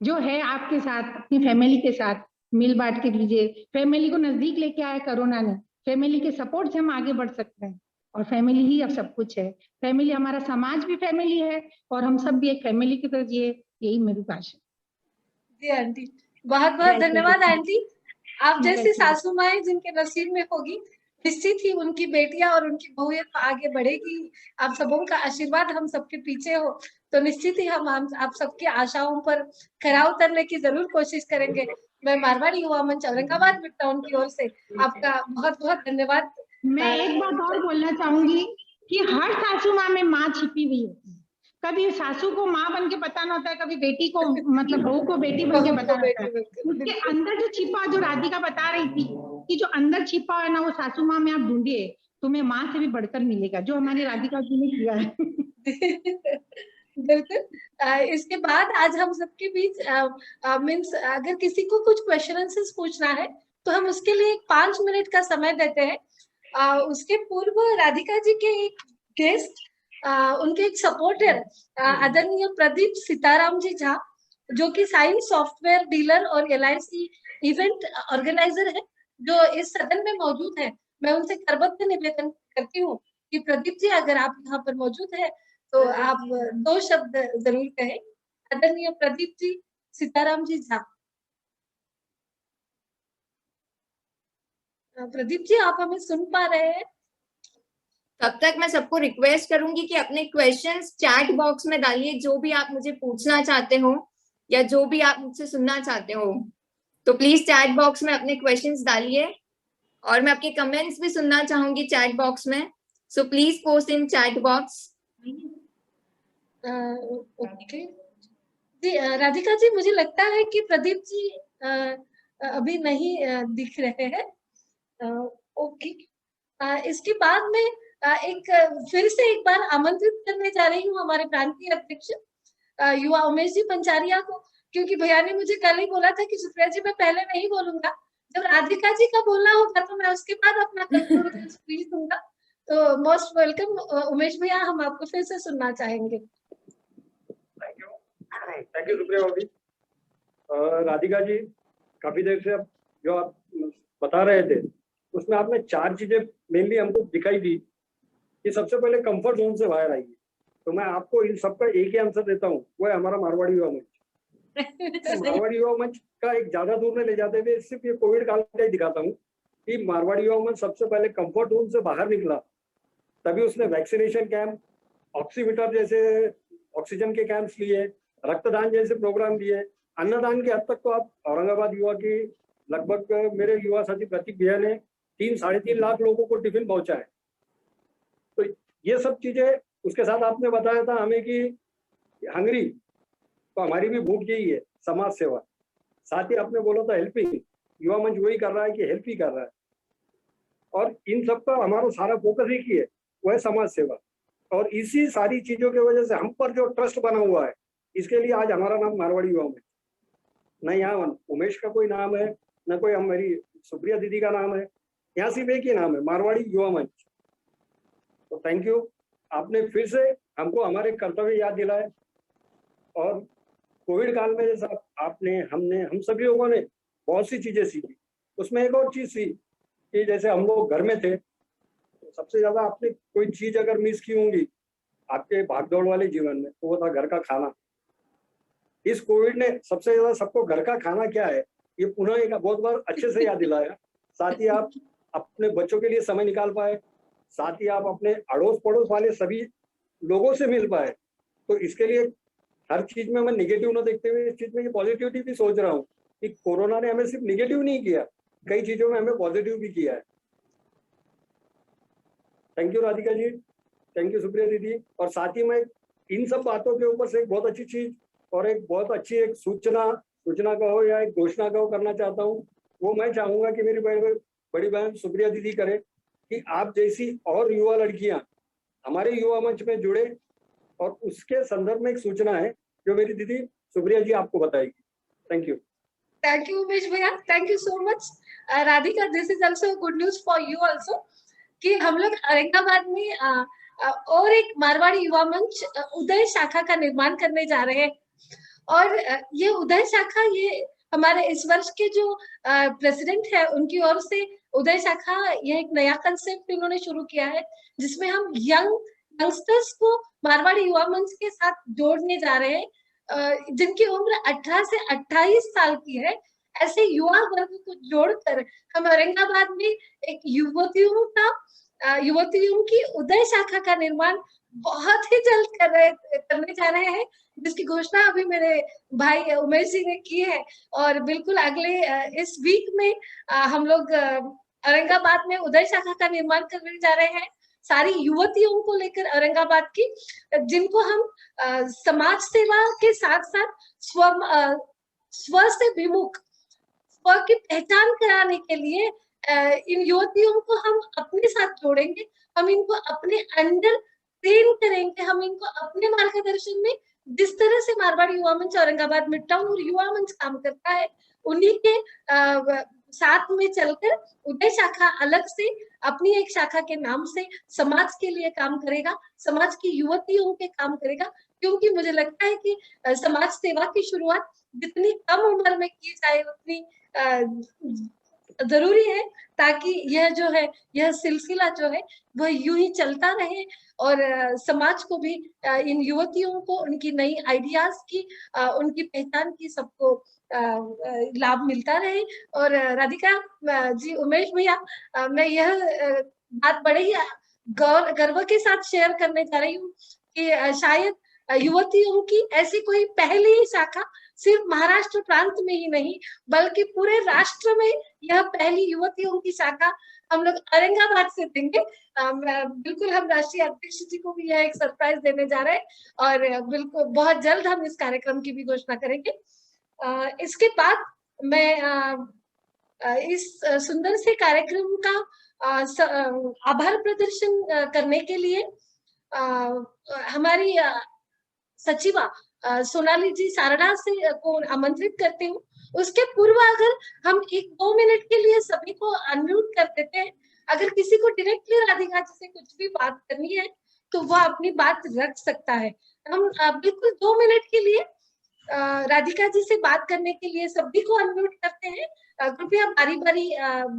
जो है आपके साथ, अपनी फैमिली के साथ मिल बांट के दीजिए। फैमिली को नजदीक लेके आया कोरोना ने, फैमिली के सपोर्ट से हम आगे बढ़ सकते हैं, और फैमिली ही अब सब कुछ है। फैमिली, हमारा समाज भी फैमिली है, और हम सब भी एक फैमिली की तरह जिए, यही मेरी आशा। जी आंटी, बहुत बहुत धन्यवाद आंटी। आप जैसी सासू माएं जिनके नसीब में होगी, निश्चित ही उनकी बेटियां और उनकी बहुएं आगे बढ़ेगी। आप सबों का आशीर्वाद हम सबके पीछे हो, तो निश्चित ही हम आप सबकी आशाओं पर खरा उतरने की जरूर कोशिश करेंगे। मैं मारवाड़ी युवा मंच औरंगाबाद मिड टाउन की ओर से आपका बहुत बहुत धन्यवाद। मैं एक बात और बोलना चाहूंगी कि हर सासू माँ में माँ छिपी हुई होती है। कभी सासू को माँ बन के बताना होता है, कभी बेटी को, मतलब बहू को बेटी बन के बताना होता है। उसके अंदर जो छिपा, जो राधिका बता रही थी कि जो अंदर छिपा है ना, वो सासू माँ में आप ढूंढिए, तुम्हें माँ से भी बढ़कर मिलेगा, जो हमारी राधिका जी ने किया है। बिल्कुल। इसके बाद आज हम सबके बीच मीन्स अगर किसी को कुछ क्वेश्चन आंसर्स पूछना है तो हम उसके लिए 5 मिनट का समय देते हैं। उसके पूर्व राधिका जी के एक गेस्ट, उनके एक सपोर्टर आदरणीय प्रदीप सीताराम जी झा, जो कि साइंस सॉफ्टवेयर डीलर और LIC इवेंट ऑर्गेनाइजर है, जो इस सदन में मौजूद है। मैं उनसे करबद्ध निवेदन करती हूँ कि प्रदीप जी अगर आप यहाँ पर मौजूद है तो आप 2 शब्द जरूर कहें। आदरणीय प्रदीप जी सीताराम जी झा। प्रदीप जी आप हमें सुन पा रहे हैं? तब तक मैं सबको रिक्वेस्ट करूंगी कि अपने क्वेश्चंस चैट बॉक्स में डालिए, जो भी आप मुझे पूछना चाहते हो या जो भी आप मुझसे सुनना चाहते हो, तो प्लीज चैट बॉक्स में अपने क्वेश्चंस डालिए। और मैं आपके कमेंट्स भी सुनना चाहूंगी चैट बॉक्स में, so please post in chat box. Okay जी। राधिका जी, मुझे लगता है कि प्रदीप जी अभी नहीं दिख रहे हैं। ओके, इसके बाद में फिर से एक बार आमंत्रित करने जा रही हूँ हमारे प्रांतीय अध्यक्ष युवा उमेश जी पंचारिया को, क्योंकि भैया ने मुझे कल ही बोला था कि सुप्रिया जी मैं पहले नहीं बोलूंगा, जब राधिका जी का बोलना होगा तो मैं उसके बाद अपना कंक्लूडिंग स्पीच दूंगा। तो मोस्ट वेलकम उमेश भैया, हम आपको फिर से सुनना चाहेंगे। थैंक यू सुप्रिया भाभी। राधिका जी, काफी देर से जो आप बता रहे थे उसमें आपने 4 चीजें मेनली हमको दिखाई दी कि सबसे पहले कंफर्ट जोन से बाहर आइए। तो मैं आपको इन सबका एक ही आंसर देता हूँ, वो है हमारा मारवाड़ी युवा मंच। मारवाड़ी युवा मंच का एक ज्यादा दूर में ले जाते हुए सिर्फ ये कोविड काल का ही दिखाता हूँ कि मारवाड़ी युवा मंच सबसे पहले कंफर्ट जोन से बाहर निकला, तभी उसने वैक्सीनेशन कैंप, ऑक्सीमीटर जैसे ऑक्सीजन के कैंप्स लिए, रक्तदान जैसे प्रोग्राम दिए, अन्नदान के हद तक तो आप औरंगाबाद युवा की लगभग मेरे युवा साथी प्रतीक भैया ने 3-3.5 लाख लोगों को टिफिन पहुंचाए। तो ये सब चीजें, उसके साथ आपने बताया था हमें कि हंगरी, तो हमारी भी भूख यही है, समाज सेवा। साथ ही आपने बोला था हेल्पिंग, युवा मंच वही कर रहा है कि हेल्प ही कर रहा है, और इन सब का हमारा सारा फोकस एक ही है, वो है समाज सेवा। और इसी सारी चीजों की वजह से हम पर जो ट्रस्ट बना हुआ है, इसके लिए आज हमारा नाम मारवाड़ी युवा मंच। न यहाँ उमेश का कोई नाम है, न कोई हमारी सुप्रिया दीदी का नाम है, यहाँ सिर्फ एक ही नाम है, मारवाड़ी युवा मंच। तो थैंक यू, आपने फिर से हमको हमारे कर्तव्य याद दिलाए। और कोविड काल में जैसा आपने, हमने, हम सभी लोगों ने बहुत सी चीजें सीखी। उसमें एक और चीज थी कि जैसे हम लोग घर में थे, तो सबसे ज्यादा आपने कोई चीज अगर मिस की होंगी आपके भागदौड़ वाले जीवन में, तो वो था घर का खाना। इस कोविड ने सबसे ज्यादा सबको घर का खाना क्या है ये पुनः एक बहुत बार अच्छे से याद दिलाया। साथ ही आप अपने बच्चों के लिए समय निकाल पाए, साथ ही आप अपने अड़ोस पड़ोस वाले सभी लोगों से मिल पाए। तो इसके लिए हर चीज में मैं निगेटिव ना देखते हुए इस चीज में पॉजिटिविटी भी सोच रहा हूँ कि कोरोना ने हमें सिर्फ निगेटिव नहीं किया, कई चीजों में हमें पॉजिटिव भी किया है। Thank you Radhika ji, thank you Supriya दीदी। और साथ ही मैं इन सब बातों के ऊपर से एक बहुत अच्छी चीज और एक बहुत अच्छी एक सूचना कहो या एक घोषणा कहो करना चाहता हूँ। वो मैं चाहूंगा कि मेरी बड़ी बहन सुप्रिया दीदी करे कि आप जैसी और युवा लड़कियां हमारे युवा मंच में जुड़े, और उसके संदर्भ में एक सूचना है जो मेरी दीदी सुप्रिया जी आपको बताएगी। Thank you. Thank you, Umesh भैया. Thank you so much. Radhika, this is also good news for you also कि हम लोग औरंगाबाद में और एक मारवाड़ी युवा मंच उदय शाखा का निर्माण करने जा रहे हैं। और ये उदय शाखा ये हमारे इस वर्ष के जो प्रेसिडेंट है उनकी ओर से उदय शाखा ये एक नया कंसेप्ट इन्होंने शुरू किया है जिसमें हम यंगस्टर्स को मारवाड़ी युवा मंच के साथ जोड़ने जा रहे हैं जिनकी उम्र 18 से 28 साल की है। ऐसे युवा वर्ग को जोड़कर हम औरंगाबाद में एक युवतियों की उदय शाखा का निर्माण बहुत ही जल्द करने जा रहे हैं, जिसकी घोषणा अभी मेरे भाई उमेश जी ने की है। और बिल्कुल अगले इस वीक में हम लोग औरंगाबाद में उदय शाखा का निर्माण करने जा रहे हैं, सारी युवतियों को लेकर औरंगाबाद की, जिनको हम समाज सेवा के साथ साथ स्व से विमुख स्व की पहचान कराने के लिए इन युवतियों को हम अपने साथ जोड़ेंगे, हम इनको अपने अंडर ट्रेन करेंगे, हम इनको अपने मार्गदर्शन में जिस तरह से मारवाड़ी युवा मंच औरंगाबाद मिड टाउन और युवा मंच काम करता है उन्हीं के साथ में चलकर उदय शाखा अलग से अपनी एक शाखा के नाम से समाज के लिए काम करेगा, समाज की युवतियों के काम करेगा। क्योंकि मुझे लगता है कि समाज सेवा की शुरुआत जितनी कम उम्र में की जाए उतनी जरूरी है, ताकि यह जो है यह सिलसिला जो है वह यूं ही चलता रहे और समाज को भी इन युवतियों को उनकी नई आइडियाज की उनकी पहचान की सबको लाभ मिलता रहे। और राधिका जी, उमेश भैया, मैं यह बात बड़े ही गर्व के साथ शेयर करने जा रही हूँ कि शायद युवतियों की ऐसी कोई पहली शाखा सिर्फ महाराष्ट्र प्रांत में ही नहीं बल्कि पूरे राष्ट्र में यह पहली युवतियों की शाखा हम लोग औरंगाबाद से देंगे। बिल्कुल हम राष्ट्रीय अध्यक्ष जी को भी यह एक सरप्राइज देने जा रहे हैं और बिल्कुल बहुत जल्द हम इस कार्यक्रम की भी घोषणा करेंगे। इसके बाद मैं इस सुंदर से कार्यक्रम का आभार प्रदर्शन करने के लिए हमारी सचिवा सोनाली जी सारड़ा से को आमंत्रित करती हूँ। उसके पूर्व अगर हम 1-2 मिनट के लिए सभी को अनम्यूट कर देते हैं, अगर किसी को डायरेक्टली राधिका जी से कुछ भी बात करनी है तो वह अपनी बात रख सकता है। हम बिल्कुल 2 मिनट के लिए राधिका जी से बात करने के लिए सभी को अनम्यूट करते हैं। कृपया बारी बारी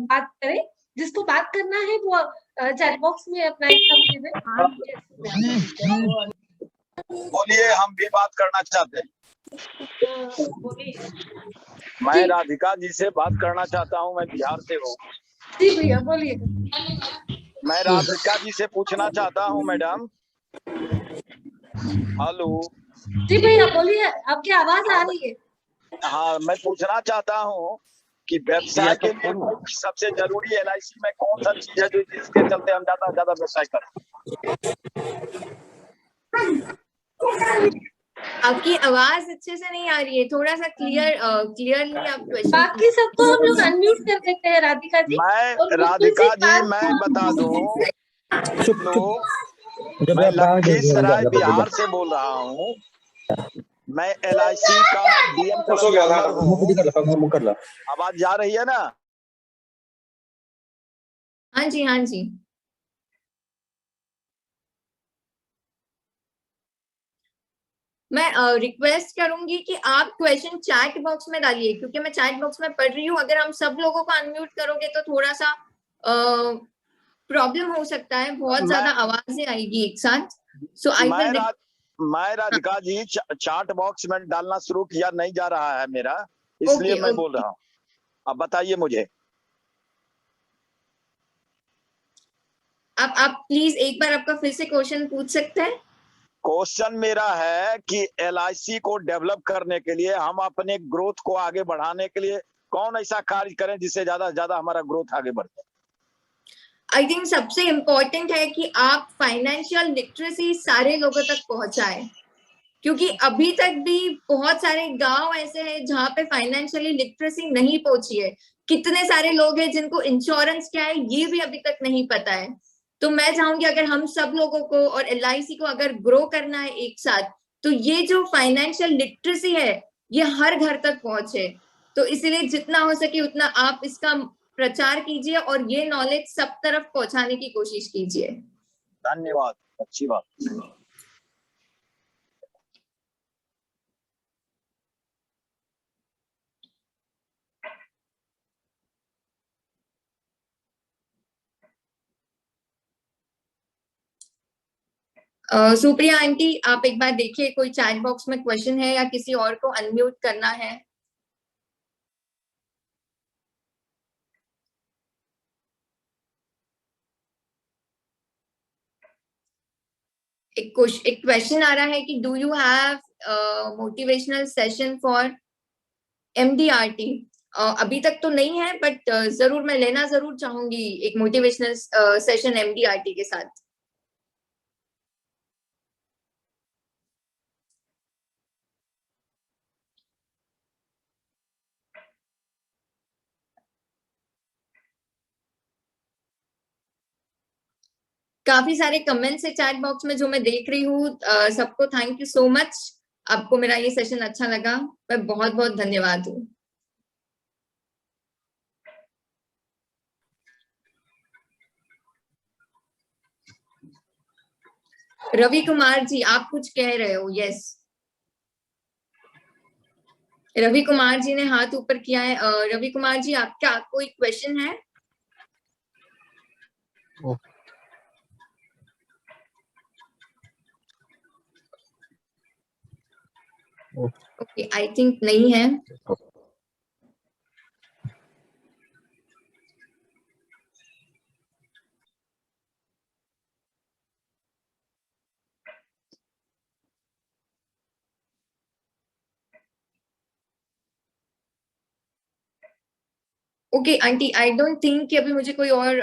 बात करें, जिसको बात करना है वो चैट बॉक्स में अपना एक बोलिए, हम भी बात करना चाहते हैं। मैं राधिका जी से बात करना चाहता हूँ, मैं बिहार से हूँ। जी भैया बोलिए। मैं राधिका जी से पूछना चाहता हूँ मैडम। हेलो जी भैया बोलिए, आपकी आवाज आ रही है। हाँ, मैं पूछना चाहता हूँ कि व्यवसाय के लिए सबसे जरूरी LIC में कौन सा चीज है जो जिसके चलते हम ज्यादा व्यवसाय करें। आपकी आवाज अच्छे से नहीं आ रही है, थोड़ा सा क्लियरली आप क्वेश्चन। बाकी सबको हम लोग अनम्यूट कर देते हैं राधिका जी। मैं राधिका जी मैं बता दूं, मैं लखीसराय बिहार से बोल रहा हूँ। मैं LIC का DM कस्टमर हूँ। आवाज जा रही है ना? हाँ जी हाँ जी। मैं रिक्वेस्ट करूंगी कि आप क्वेश्चन चैट बॉक्स में डालिए, क्योंकि मैं चैट बॉक्स में पढ़ रही हूँ। अगर हम सब लोगों को अनम्यूट करोगे तो थोड़ा सा प्रॉब्लम हो सकता है, बहुत ज्यादा आवाजें आएगी एक साथ। सो आई विल मैं राधिका जी चार्ट बॉक्स में डालना शुरू किया, नहीं जा रहा है मेरा, इसलिए मैं बोल रहा हूँ। अब बताइए मुझे। आप प्लीज एक बार आपका फिर से क्वेश्चन पूछ सकते हैं? क्वेश्चन मेरा है कि LIC को डेवलप करने के लिए, हम अपने ग्रोथ को आगे बढ़ाने के लिए कौन ऐसा कार्य करें जिससे ज्यादा से ज्यादा हमारा ग्रोथ आगे बढ़े? आई थिंक सबसे इम्पोर्टेंट है कि आप फाइनेंशियल लिटरेसी सारे लोगों तक पहुंचाएं, क्योंकि अभी तक भी बहुत सारे गांव ऐसे हैं जहां पे फाइनेंशियली लिटरेसी नहीं पहुंची है। कितने सारे लोग हैं जिनको इंश्योरेंस क्या है ये भी अभी तक नहीं पता है। तो मैं चाहूंगी अगर हम सब लोगों को और LIC को अगर ग्रो करना है एक साथ, तो ये जो फाइनेंशियल लिटरेसी है ये हर घर तक पहुंचे। तो इसलिए जितना हो सके उतना आप इसका प्रचार कीजिए और ये नॉलेज सब तरफ पहुंचाने की कोशिश कीजिए। धन्यवाद, अच्छी बात। सुप्रिया आंटी, आप एक बार देखिए कोई चैट बॉक्स में क्वेश्चन है या किसी और को अनम्यूट करना है। एक क्वेश्चन आ रहा है कि do you have motivational session for MDRT? अभी तक तो नहीं है, बट जरूर मैं लेना जरूर चाहूंगी एक मोटिवेशनल सेशन MDRT के साथ। काफी सारे कमेंट्स है चैट बॉक्स में जो मैं देख रही हूँ। सबको थैंक यू सो मच। आपको मेरा ये सेशन अच्छा लगा, मैं बहुत बहुत धन्यवाद हूँ। रवि कुमार जी, आप कुछ कह रहे हो? यस, रवि कुमार जी ने हाथ ऊपर किया है। रवि कुमार जी, आपका कोई क्वेश्चन है? ओके, आई थिंक नहीं है। Okay aunty, I don't think कि अभी मुझे कोई और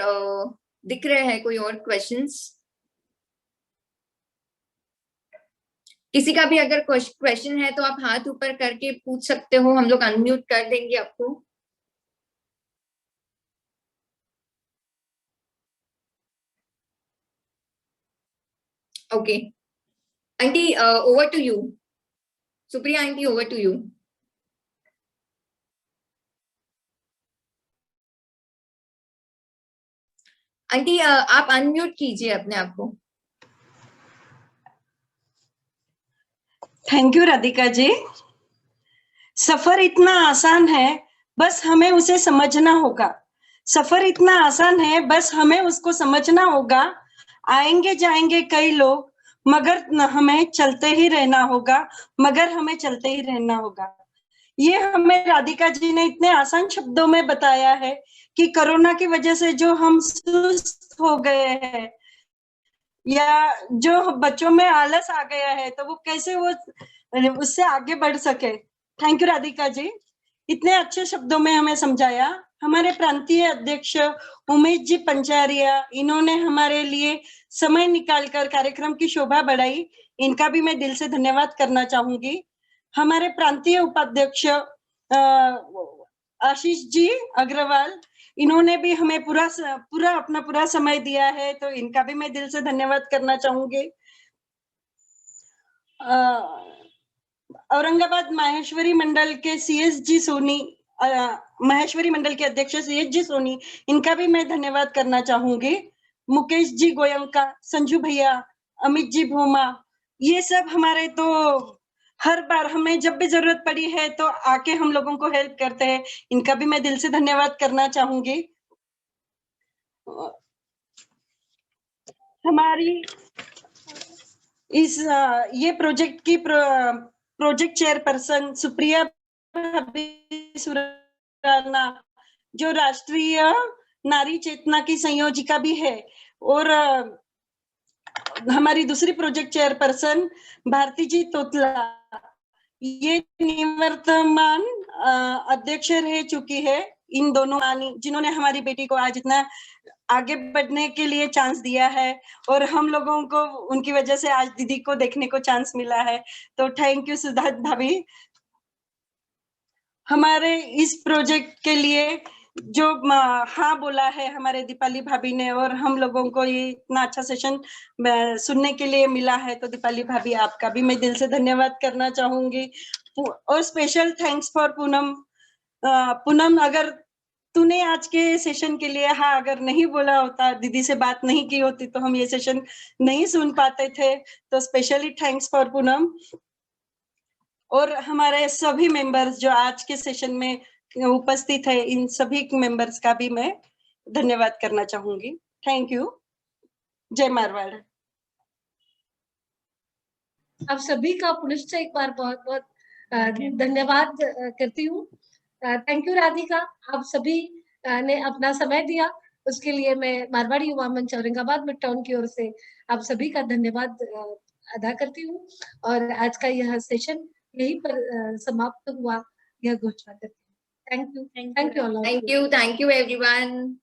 दिख रहे हैं कोई और क्वेश्चंस। किसी का भी अगर क्वेश्चन है तो आप हाथ ऊपर करके पूछ सकते हो, हम लोग अनम्यूट कर देंगे आपको। Okay aunty, over to you. Supriya aunty, over to you. Aunty, आप अनम्यूट कीजिए अपने आप को। Thank you Radhika ji. सफर इतना आसान है, बस हमें उसे समझना होगा। सफर इतना आसान है, बस हमें उसको समझना होगा। आएंगे जाएंगे कई लोग, मगर हमें चलते ही रहना होगा, मगर हमें चलते ही रहना होगा। ये हमें राधिका जी ने इतने आसान शब्दों में बताया है कि कोरोना की वजह से जो हम सुस्त हो गए हैं या जो बच्चों में आलस आ गया है, तो वो कैसे वो उससे आगे बढ़ सके। थैंक यू राधिका जी, इतने अच्छे शब्दों में हमें समझाया। हमारे प्रांतीय अध्यक्ष उमेश जी पंचारिया, इन्होंने हमारे लिए समय निकालकर कार्यक्रम की शोभा बढ़ाई, इनका भी मैं दिल से धन्यवाद करना चाहूंगी। हमारे प्रांतीय उपाध्यक्ष आशीष जी अग्रवाल, इन्होंने भी हमें पूरा समय दिया है, तो इनका भी मैं दिल से धन्यवाद करना चाहूंगी। औरंगाबाद माहेश्वरी मंडल के CS जी सोनी, माहेश्वरी मंडल के अध्यक्ष CS जी सोनी, इनका भी मैं धन्यवाद करना चाहूंगी। मुकेश जी गोयंका, संजू भैया, अमित जी भोमा, ये सब हमारे तो हर बार हमें जब भी जरूरत पड़ी है तो आके हम लोगों को हेल्प करते हैं, इनका भी मैं दिल से धन्यवाद करना चाहूंगी। हमारी इस ये प्रोजेक्ट की प्रोजेक्ट चेयरपर्सन सुप्रिया भाभी सुराना, जो राष्ट्रीय नारी चेतना की संयोजिका भी है, और हमारी दूसरी प्रोजेक्ट चेयरपर्सन भारती जी तोतला, ये निवर्तमान अध्यक्ष रह चुकी है। इन दोनों जिन्होंने हमारी बेटी को आज इतना आगे बढ़ने के लिए चांस दिया है, और हम लोगों को उनकी वजह से आज दीदी को देखने को चांस मिला है, तो थैंक यू सुधा भाभी। हमारे इस प्रोजेक्ट के लिए जो हाँ बोला है हमारे दीपाली भाभी ने, और हम लोगों को ये इतना अच्छा सेशन सुनने के लिए मिला है, तो दीपाली भाभी आपका भी मैं दिल से धन्यवाद करना चाहूंगी। और special thanks for Poonam. Poonam, अगर तूने आज के सेशन के लिए हाँ अगर नहीं बोला होता, दीदी से बात नहीं की होती, तो हम ये सेशन नहीं सुन पाते थे, तो स्पेशली थैंक्स फॉर पूनम। और हमारे सभी मेंबर्स जो आज के सेशन में उपस्थित है, इन सभी मेंबर्स का भी मैं धन्यवाद करना चाहूंगी। Thank you. जय मारवाड़। आप सभी का पुनः एक बार बहुत बहुत धन्यवाद करती हूँ। थैंक यू राधिका, आप सभी ने अपना समय दिया, उसके लिए मैं मारवाड़ी युवा मंच औरंगाबाद मिड टाउन की ओर से आप सभी का धन्यवाद अदा करती हूँ, और आज का यह सेशन यहीं पर समाप्त हुआ, यह घोषणा करती हूँ। Thank you thank you everyone.